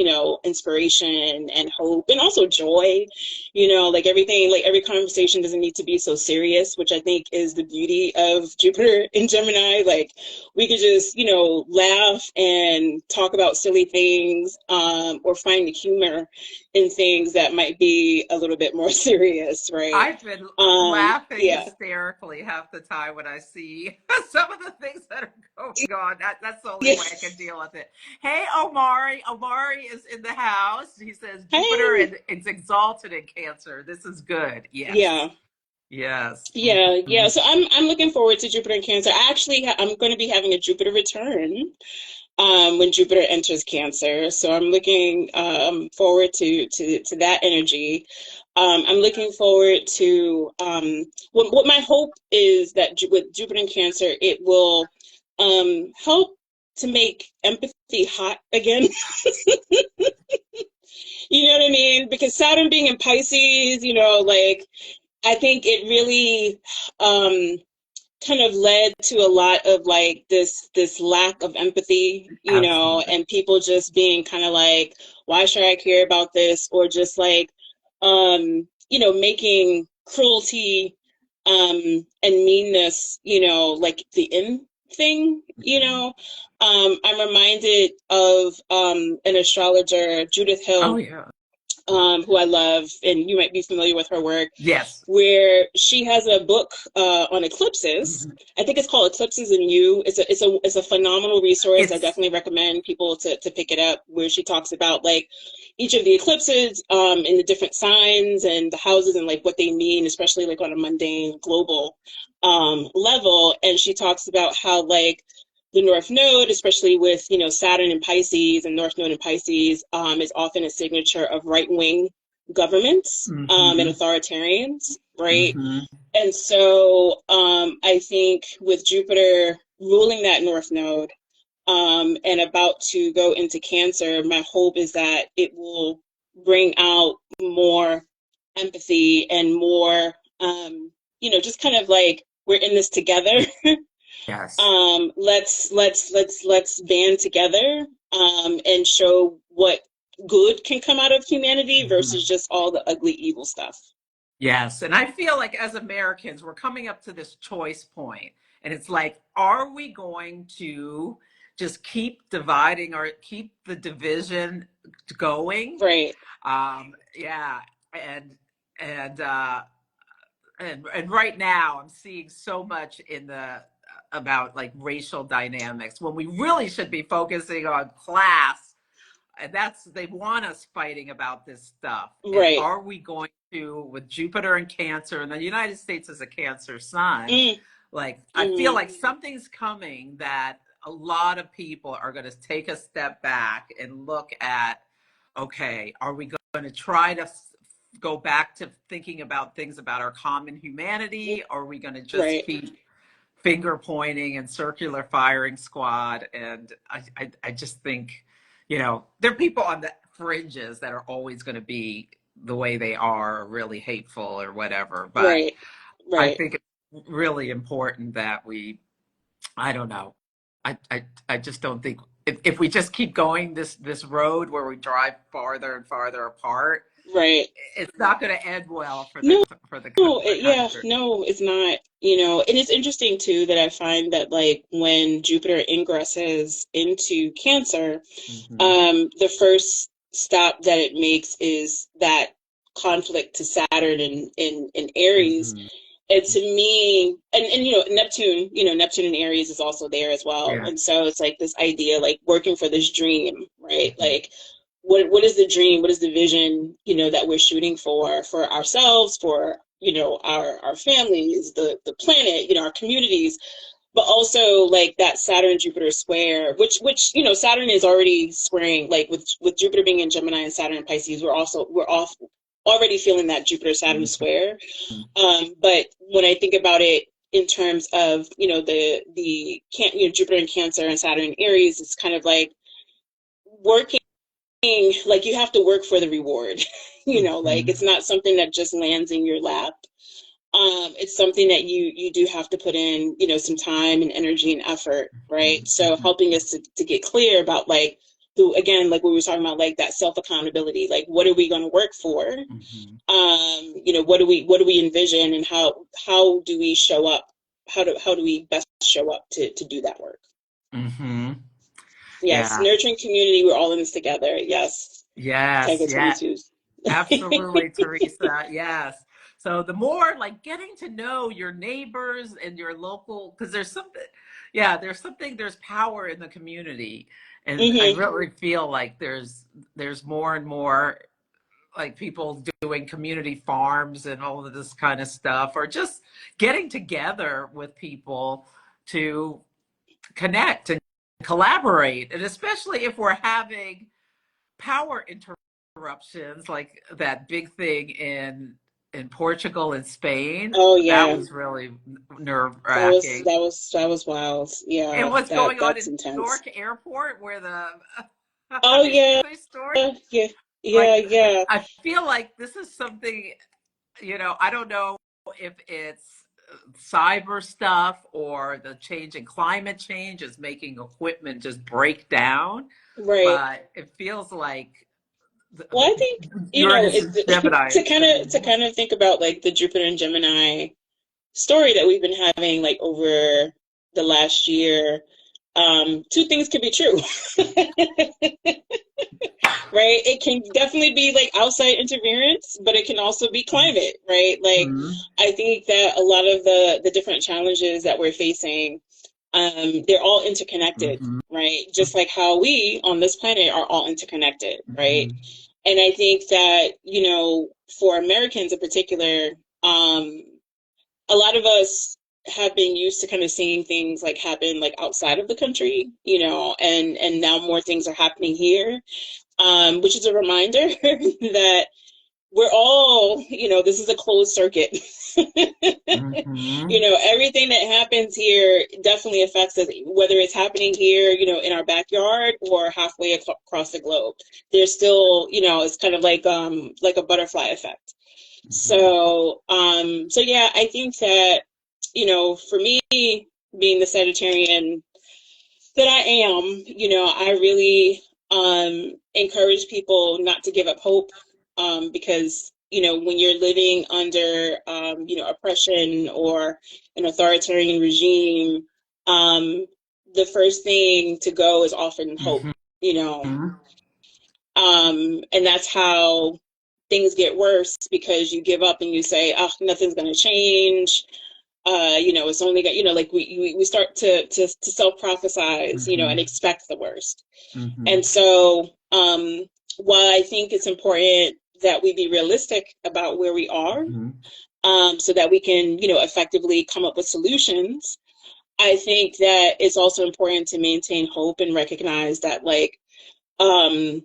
inspiration and hope and also joy, like everything, like every conversation doesn't need to be so serious, which I think is the beauty of Jupiter in Gemini. Like we could just, laugh and talk about silly things, or find the humor in things that might be a little bit more serious, right? I've been laughing Yeah. hysterically half the time when I see some of the things that are going on. That's the only Yeah. way I can deal with it. Hey, Omari. Omari is in the house. He says Jupiter Hey. and it's exalted in Cancer. This is good. Yes. Yeah. Yes. Yeah, yeah. Mhm. So I'm looking forward to Jupiter and Cancer. I'm going to be having a Jupiter return, when Jupiter enters Cancer. So I'm looking, forward to that energy. I'm looking forward to, what my hope is that with Jupiter and Cancer, it will, help to make empathy hot again. You know what I mean? Because Saturn being in Pisces, like I think it really, um, kind of led to a lot of like this lack of empathy, Absolutely. and people just being kind of like, why should I care about this? Or just like, making cruelty, and meanness, like the in thing, I'm reminded of, an astrologer, Judith Oh Hill, yeah. who I love, and you might be familiar with her work, Yes. where she has a book, on eclipses. Mhm. I think it's called Eclipses in You. It's a phenomenal resource. I It's definitely recommend people to pick it up. Where she talks about like each of the eclipses, in the different signs and the houses and like what they mean, especially like on a mundane global, level. And she talks about how like the North Node, especially with, Saturn and Pisces and North Node and Pisces, is often a signature of right wing governments, and hmm authoritarians, right? hmm And so, I think with Jupiter ruling that North Node, and about to go into Cancer, my hope is that it will bring out more empathy and more, just kind of like we're in this together. yes. Let's band together, and show what good can come out of humanity versus Mhm. just all the ugly, evil stuff. Yes, and I feel like as Americans, we're coming up to this choice point, And it's like, are we going to just keep dividing or keep the division going? Right. Yeah, and and uh, and right now I'm seeing so much in the about like racial dynamics when we really should be focusing on class, and that's they want us fighting about this stuff. And Right. are we going to, with Jupiter and Cancer, and the United States is a Cancer sun, Mm, like I feel hmm. like something's coming that a lot of people are going to take a step back and look at, okay, are we going to try to go back to thinking about things about our common humanity, or are we going to just Right. keep finger pointing and circular firing squad? And I just think, there are people on the fringes that are always going to be the way they are, really hateful or whatever. But Right. I Right. think it's really important that I don't know. I just don't think if we just keep going this road where we drive farther and farther apart, Right. it's not going to end well for No, the yeah, country. no, it's not, and it's interesting too that I find that like when Jupiter ingresses into Cancer, Hmm. the first stop that it makes is that conflict to Saturn in Aries. Hmm. And to me, and Neptune, Neptune and Aries is also there as well. Yeah. And so it's like this idea, like working for this dream, right? Hmm. Like what is the dream? What is the vision, that we're shooting for ourselves, for, our families, the planet, our communities, but also like that Saturn Jupiter square, which Saturn is already squaring, like with Jupiter being in Gemini and Saturn in Pisces, we're off already feeling that Jupiter Saturn Hmm. square. But when I think about it in terms of Jupiter in Cancer and Saturn in Aries, it's kind of like working, like you have to work for the reward. Like Hmm. it's not something that just lands in your lap. It's something that you do have to put in, some time and energy and effort, right? So Hmm. helping us to get clear about like again, like we were talking about, like that self accountability, like what are we going to work for? Hmm. What do we envision, and how do we show up? How do we best show up to do that work? Hmm. Yes, Yeah. nurturing community. We're all in this together. Yes, Yes. Tiger Yeah. 22s. Absolutely, Teresa. Yes. So the more like getting to know your neighbors and your local, because there's power in the community. And I Hmm. really feel like there's more and more like people doing community farms and all of this kind of stuff, or just getting together with people to connect and collaborate. And especially if we're having power interruptions like that big thing in Portugal and Spain. Oh That yeah, was really nerve that was wracking. that was that was wild. And Yeah, what's going on that's in intense. Newark Airport where the Oh they, yeah, they stored, yeah, yeah, like, yeah. I feel like this is something, I don't know if it's cyber stuff or the change in climate change is making equipment just break down, Right. but it feels like Well, I think Uranus it's and Gemini to is kind going to be of to more. kind of think about like the Jupiter and Gemini story that we've been having like over the last year. Two things can be true. Right? It can definitely be like outside interference, but it can also be climate, right? Like Mm-hmm. I think that a lot of the different challenges that we're facing, they're all interconnected, Mm-hmm. right? Just like how we on this planet are all interconnected, right? Mm-hmm. And I think that, for Americans in particular, a lot of us have been used to kind of seeing things like happen like outside of the country, and now more things are happening here, which is a reminder that we're all, this is a closed circuit. Mm-hmm. Everything that happens here definitely affects us, whether it's happening here, in our backyard or halfway across the globe. There's still, it's kind of like a butterfly effect. Mm-hmm. So yeah, I think that, for me, being the Sagittarian that I am, I really encourage people not to give up hope, because when you're living under, oppression or an authoritarian regime, the first thing to go is often hope, you know. Mm-hmm. And that's how things get worse, because you give up and you say, oh, nothing's going to change. It's only got, like we start to self-prophesize, and Mm-hmm. expect the worst. Mm-hmm. And so, while I think it's important that we be realistic about where we are, Mm-hmm. so that we can, effectively come up with solutions, I think that it's also important to maintain hope and recognize that, like, um,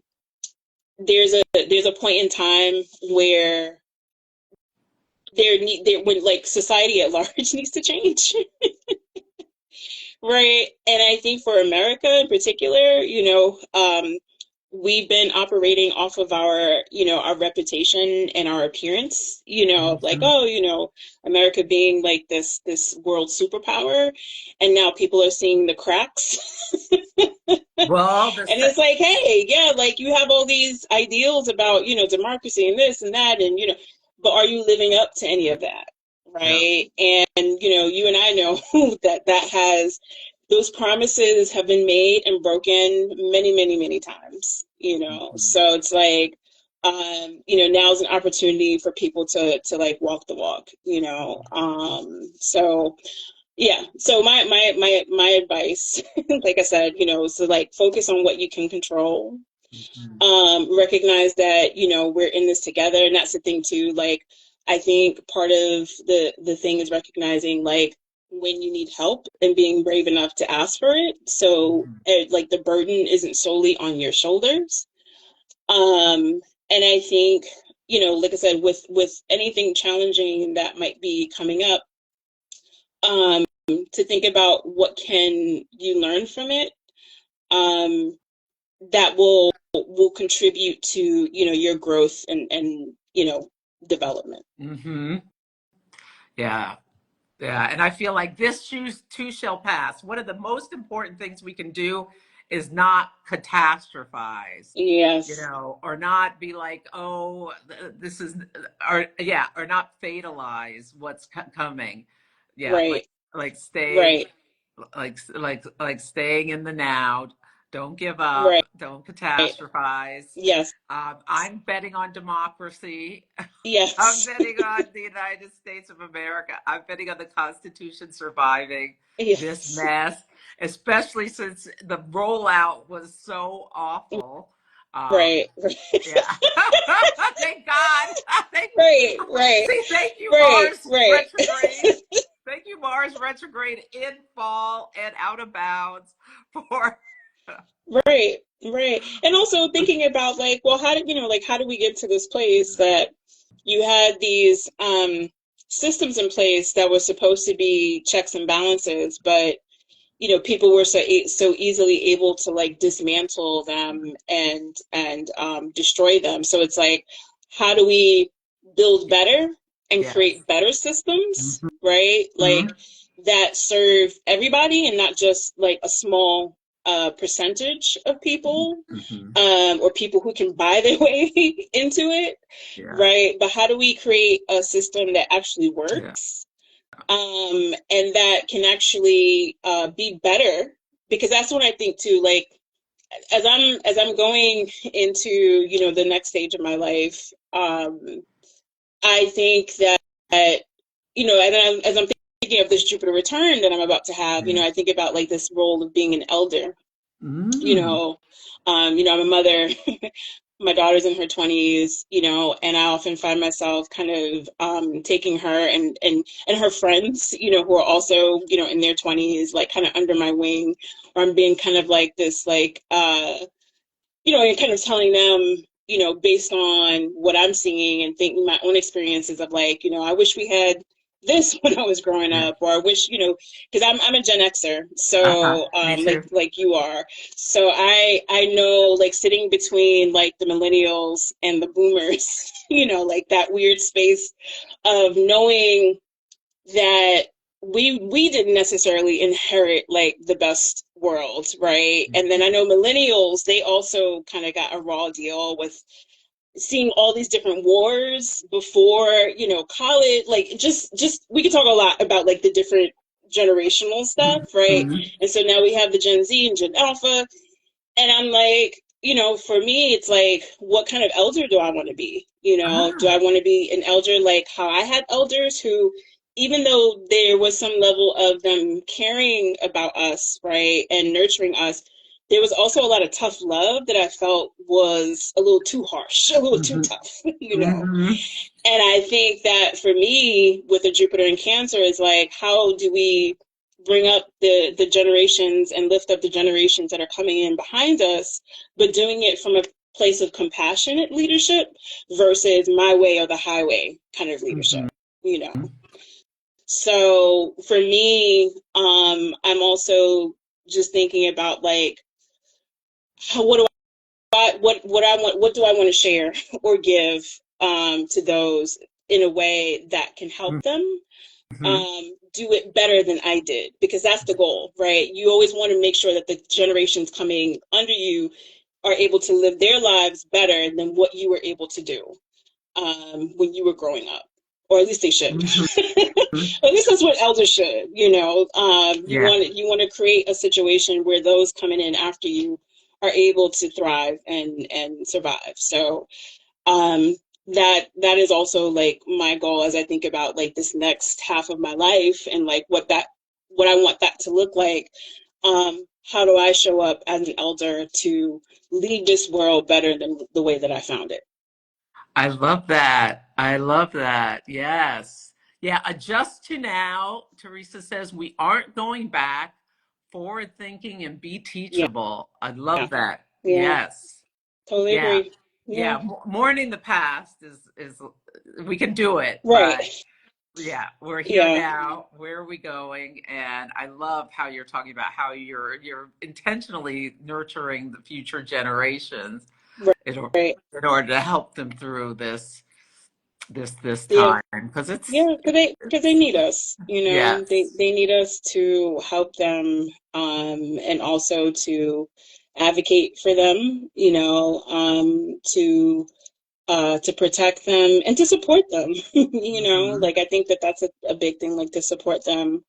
there's a point in time where when, like, society at large needs to change. Right. And I think for America in particular, we've been operating off of our reputation and our appearance, like, Mm-hmm. oh, America being like this world superpower. And now people are seeing the cracks. Well, And it's like, hey, yeah, like, you have all these ideals about, democracy and this and that, and, but are you living up to any of that? yeah. Right. And, you and I know that has, those promises have been made and broken many, many, many times, Mm-hmm. So it's like, now's an opportunity for people to like walk the walk, so yeah. So my advice, like I said, is to, like, focus on what you can control. Mm-hmm. Recognize that, we're in this together. And that's the thing too. Like, I think part of the thing is recognizing, like, when you need help and being brave enough to ask for it. So, Mm-hmm. like, the burden isn't solely on your shoulders. Um, and I think, like I said, with anything challenging that might be coming up, um, to think about what can you learn from it, um, that will contribute to, your growth and development. Mm-hmm. Yeah. Yeah, and I feel like this too shall pass. One of the most important things we can do is not catastrophize, Yes. or not be like, oh, this is, or yeah, or not fatalize what's coming. Yeah, Right. like staying, Right. like staying in the now. Don't give up. Right. Don't catastrophize. Yes. I'm betting on democracy. I'm Yes. betting on the United States of America. I'm betting on the Constitution surviving this Yes. mess, especially since the rollout was so awful. Um, Right. yeah. Thank God. Thank, Right. Right. see, thank you, Right. Mars Right. retrograde. Thank you, Mars retrograde in fall and out of bounds for. Right. Right. And also thinking about, like, well, how did we get to this place that you had these systems in place that were supposed to be checks and balances, but people were so easily able to, like, dismantle them and destroy them. So it's like, how do we build better and Yes. create better systems, Mm-hmm. right? Like, that serve everybody and not just, like, a small percentage of people, Mm-hmm. or people who can buy their way into it, Yeah. right? But how do we create a system that actually Yeah. works, and that can actually be better? Because that's what I think too. Like, as I'm going into, the next stage of my life, I think that as I'm thinking of this Jupiter return that I'm about to have, Yeah. I think about, like, this role of being an elder. you Mm. know, I'm a mother. My daughter's in her 20s, and I often find myself kind of taking her and her friends, who are also, in their 20s, like, kind of under my wing, or I'm being kind of like this, like, and kind of telling them, based on what I'm seeing and thinking my own experiences of, like, I wish we had this when I was growing Yeah. up, or I wish, because I'm a Gen Xer, Uh-huh. so Me like too. you are, so I know, like, sitting between, like, the millennials and the boomers, like, that weird space of knowing that we didn't necessarily inherit, like, the best world, right? And then I know millennials, they also kind of got a raw deal with seeing all these different wars before, college, like just we could talk a lot about like the different generational stuff, right? Mhm. And so now we have the Gen Z and Gen Alpha, and I'm like, for me, it's like, what kind of elder do I want to be? Do I Ah. want to be an elder like how I had elders who, even though there was some level of them caring about us, right, and nurturing us, there was also a lot of tough love that I felt was a little too harsh, a little too Mhm. tough, Mhm. And I think that for me, with the Jupiter in Cancer, is like, how do we bring up the generations and lift up the generations that are coming in behind us, but doing it from a place of compassionate leadership versus my way or the highway kind of leadership, Mhm. you know? So for me, I'm also just thinking about like, what do what I want, what do I want to share or give to those in a way that can help them Mhm. do it better than I did, because that's the goal, right? You always want to make sure that the generations coming under you are able to live their lives better than what you were able to do when you were growing up, or at least they should. Mhm. At least that's what elders should. Yeah. You want to create a situation where those coming in after you are able to thrive and survive. So um, that is also like my goal as I think about like this next half of my life and like what I want that to look like. How do I show up as an elder to leave this world better than the way that I found it? I love that. I love that. Yes. Yeah. Adjust to now. Teresa says we aren't going back. Forward thinking and be Yeah, teachable. I love that. yeah, Yes. totally Yeah. agree. Yeah. Yeah, Mourning the past is we can do it, right. but yeah, we're here Yeah, now. Where are we going? And I love how you're talking about how you're intentionally nurturing the future generations right, right. in order to help them through this Yeah. time because Yeah, because they it's need us, yes. they need us to help them, and also to advocate for them, to protect them and to support them. Hmm. Like I think that that's a big thing, like to support them,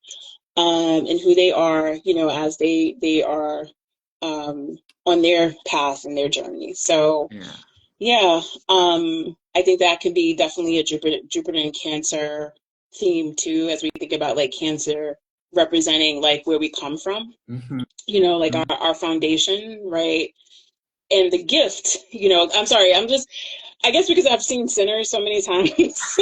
and who they are, as they are on their path and their journey. So Yeah. yeah, I think that could be definitely a Jupiter and Cancer theme too, as we think about like Cancer representing like where we come from, Hmm. like our foundation, right? And the gift, I'm sorry, I guess because I've seen Sinners so many times,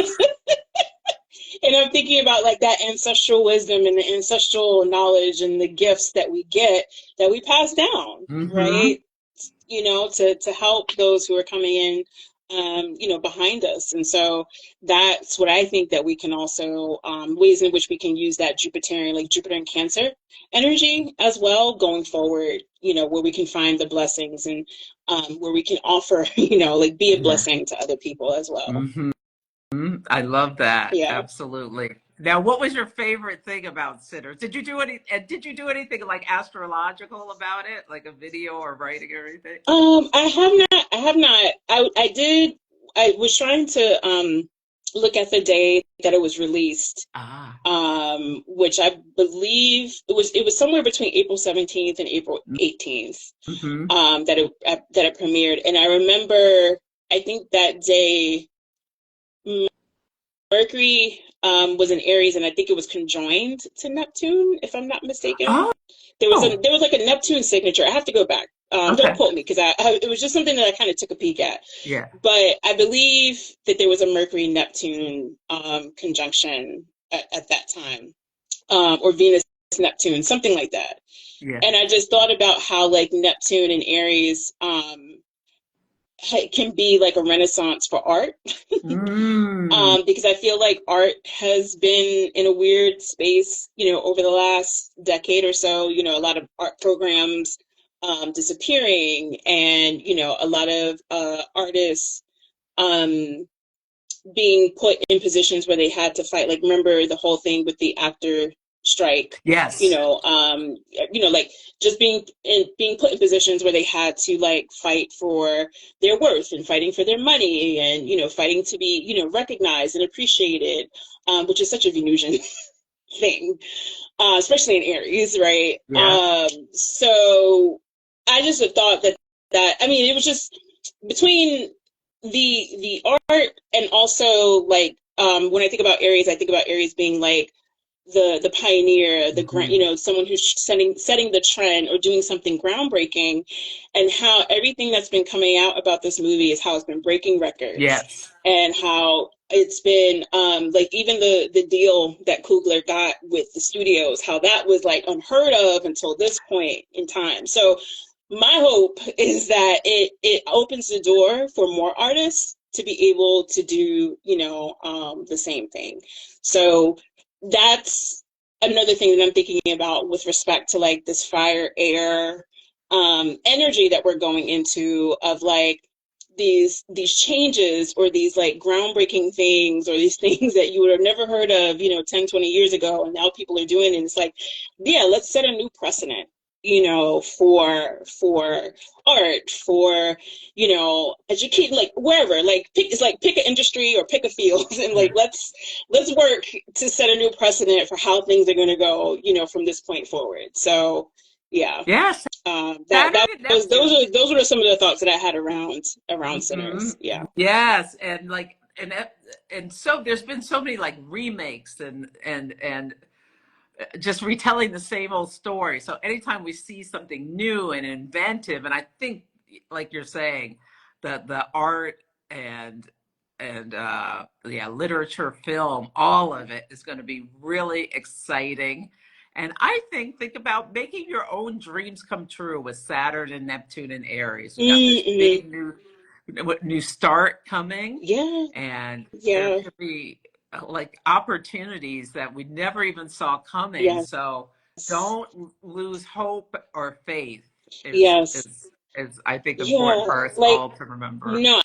and I'm thinking about like that ancestral wisdom and the ancestral knowledge and the gifts that we get that we pass down, Hmm. right? To help those who are coming in, behind us. And so that's what I think that we can also, ways in which we can use that Jupiterian, like Jupiter and Cancer energy as well going forward, where we can find the blessings and where we can offer, like be a Yeah. blessing to other people as well. Hmm. I love that. Yeah. Absolutely. Now, what was your favorite thing about sinners? Did you do anything like astrological about it, like a video or writing or anything? I have not. I did. I was trying to look at the day that it was released, Ah. which I believe it was somewhere between April 17th and April 18th, Hmm. that it premiered. And I remember, I think that day Mercury was in Aries, and I think it was conjoined to Neptune, if I'm not mistaken. Oh. There was like a Neptune signature. I have to go back. Don't Okay. quote me, because it was just something that I kind of took a peek at. Yeah. But I believe that there was a Mercury Neptune conjunction at that time, or Venus Neptune, something like that. Yeah. And I just thought about how like Neptune and Aries can be like a renaissance for art. Mm. Because I feel like art has been in a weird space, over the last decade or so, a lot of art programs disappearing, and, a lot of artists um, being put in positions where they had to fight. Like, remember the whole thing with the actor strike, you Yes. know, um, like just being put in positions where they had to like fight for their worth and fighting for their money and, fighting to be, recognized and appreciated, which is such a Venusian thing, especially in Aries, right? Yeah. So I just have thought that I mean, it was just between the art and also like when I think about Aries, I think about Aries being like the pioneer, Hmm. someone who's setting the trend or doing something groundbreaking, and how everything that's been coming out about this movie is how it's been breaking records, Yes. and how it's been like even the deal that Coogler got with the studios, how that was like unheard of until this point in time. So my hope is that it opens the door for more artists to be able to do, the same thing. So that's another thing that I'm thinking about with respect to like this fire air energy that we're going into, of like these changes or these like groundbreaking things or these things that you would have never heard of, 10, 20 years ago, and now people are doing it. And it's like, yeah, let's set a new precedent, for art, for, educate, like wherever, like pick an industry or pick a field and like let's work to set a new precedent for how things are going to go, from this point forward. So yeah, Yes. Saturn that and was Neptune. those were some of the thoughts that I had around Hmm. sinners. Yeah. Yes, and like and so there's been so many like remakes and just retelling the same old story. So anytime we see something new and inventive, and I think, like you're saying, the art and yeah, literature, film, all of it is going to be really exciting. And I think about making your own dreams come true with Saturn and Neptune and Aries. We got this Mm-hmm. big new start coming, Yeah. and there Yeah. could be like opportunities that we never even saw coming. Yes. So don't lose hope or faith is Yes. is is I think important Yeah. for us Like, all to remember. no,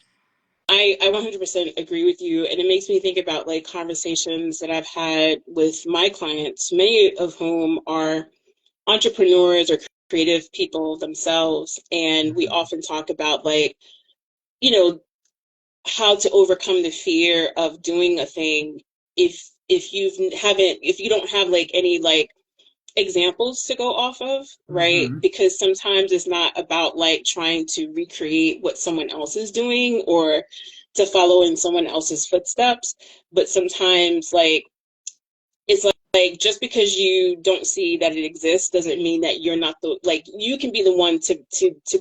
I 100% agree with you. And it makes me think about like conversations that I've had with my clients, many of whom are entrepreneurs or creative people themselves. And we often talk about like, you know, how to overcome the fear of doing a thing if you don't have like any like examples to go off of, right? Mm-hmm. Because sometimes it's not about like trying to recreate what someone else is doing or to follow in someone else's footsteps, but sometimes like it's like just because you don't see that it exists doesn't mean that you're not the like you can be the one to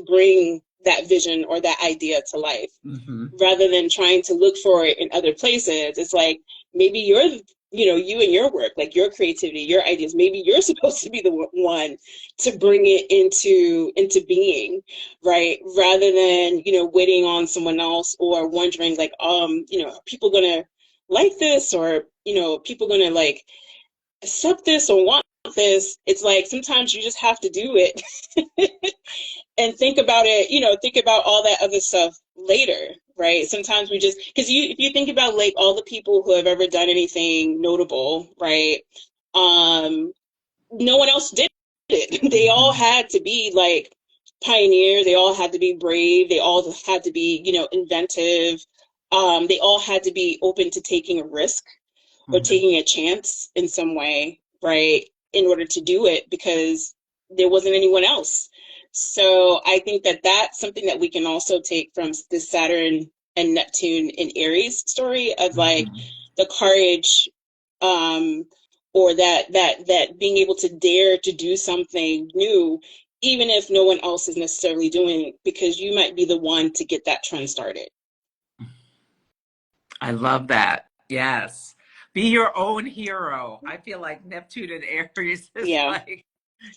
bring that vision or that idea to life, Mm-hmm. rather than trying to look for it in other places. It's like maybe you and your work, like your creativity, your ideas, maybe you're supposed to be the one to bring it into being, right? Rather than, waiting on someone else or wondering like, are people gonna like this, or, people gonna like accept this or want this. It's like sometimes you just have to do it and think about it, think about all that other stuff later, right? Sometimes we just, because if you think about like all the people who have ever done anything notable, right? Um, no one else did it. They all Mm-hmm. had to be like pioneers. They all had to be brave. They all had to be, inventive. They all had to be open to taking a risk or Mm-hmm. taking a chance in some way, right? In order to do it, because there wasn't anyone else. So I think that that's something that we can also take from this Saturn and Neptune in Aries story of like Mm-hmm. the courage, um, or that being able to dare to do something new, even if no one else is necessarily doing it, because you might be the one to get that trend started. I love that. Yes. Be your own hero. I feel like Neptune and Aries is Yeah, like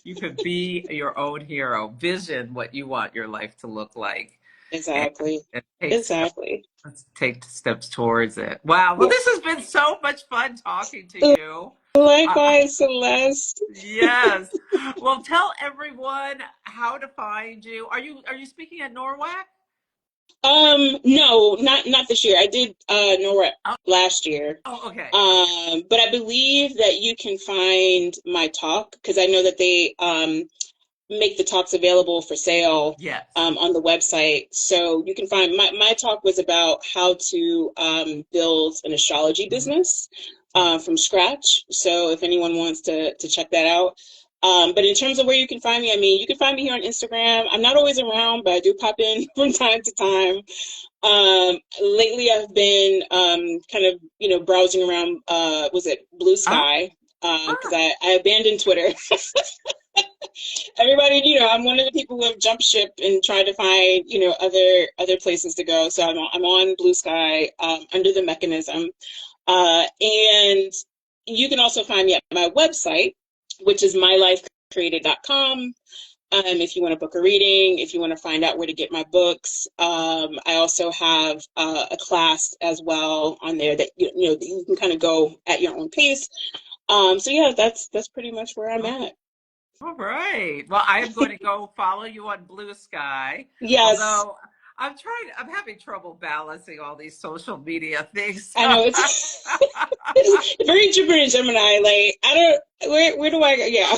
you could be your own hero. Vision what you want your life to look like, and, exactly. and take steps. Exactly. Let's take steps towards it. Wow. Well, Yeah. this has been so much fun talking to you. Uh, Likewise, Celeste. yes. Well, tell everyone how to find you. Are you speaking at Norwalk? No, not this year. I did Nora Oh, last year. oh, okay, okay. But I believe that you can find my talk because I know that they make the talks available for sale Yes. on the website. So you can find my talk was about how to build an astrology Hmm. business Yes. from scratch. So if anyone wants to check that out. But in terms of where you can find me, I mean, you can find me here on Instagram. I'm not always around, but I do pop in from time to time. Lately I've been kind of, browsing around, was it Blue Oh, Sky? Because ah, I abandoned Twitter. Everybody, I'm one of the people who have jumped ship and tried to find, other places to go. So I'm on Blue Sky, under the mechanism. And you can also find me at my website, which is mylifecreated.com. If you want to book a reading, if you want to find out where to get my books, I also have a class as well on there that that you can kind of go at your own pace. So yeah, that's pretty much where I'm oh, at. all right. Well, I am going to go follow you on Blue Sky. Yes, Although I'm having trouble balancing all these social media things. I know it's very Jupiter and Gemini. Like I don't where do I go? Yeah,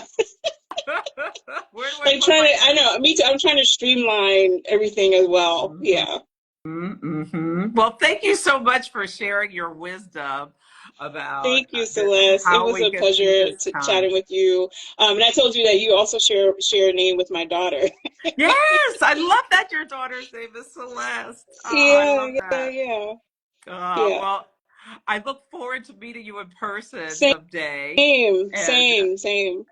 Where do I like put trying my to. I know me too. energy? I'm trying to streamline everything as well. Mhm. Yeah. Well, thank you so much for sharing your wisdom about Thank you, Celeste. It how was we a get through pleasure this to time. chatting with you. And I told you that you also share a name with my daughter. Yes, I love that your daughter's name is Celeste. Oh, I Yeah, love yeah, that. yeah, yeah. Well, I look forward to meeting you in person Same, someday. And same.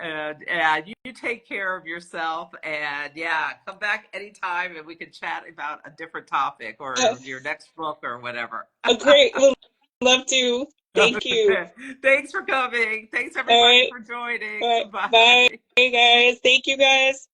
you take care of yourself. And yeah, come back anytime and we can chat about a different topic Uh, or your next book or whatever. a great, would love to. Thank you. Thanks for coming. Thanks All everybody right, for joining. all right. Bye, Bye. guys. Thank you, guys.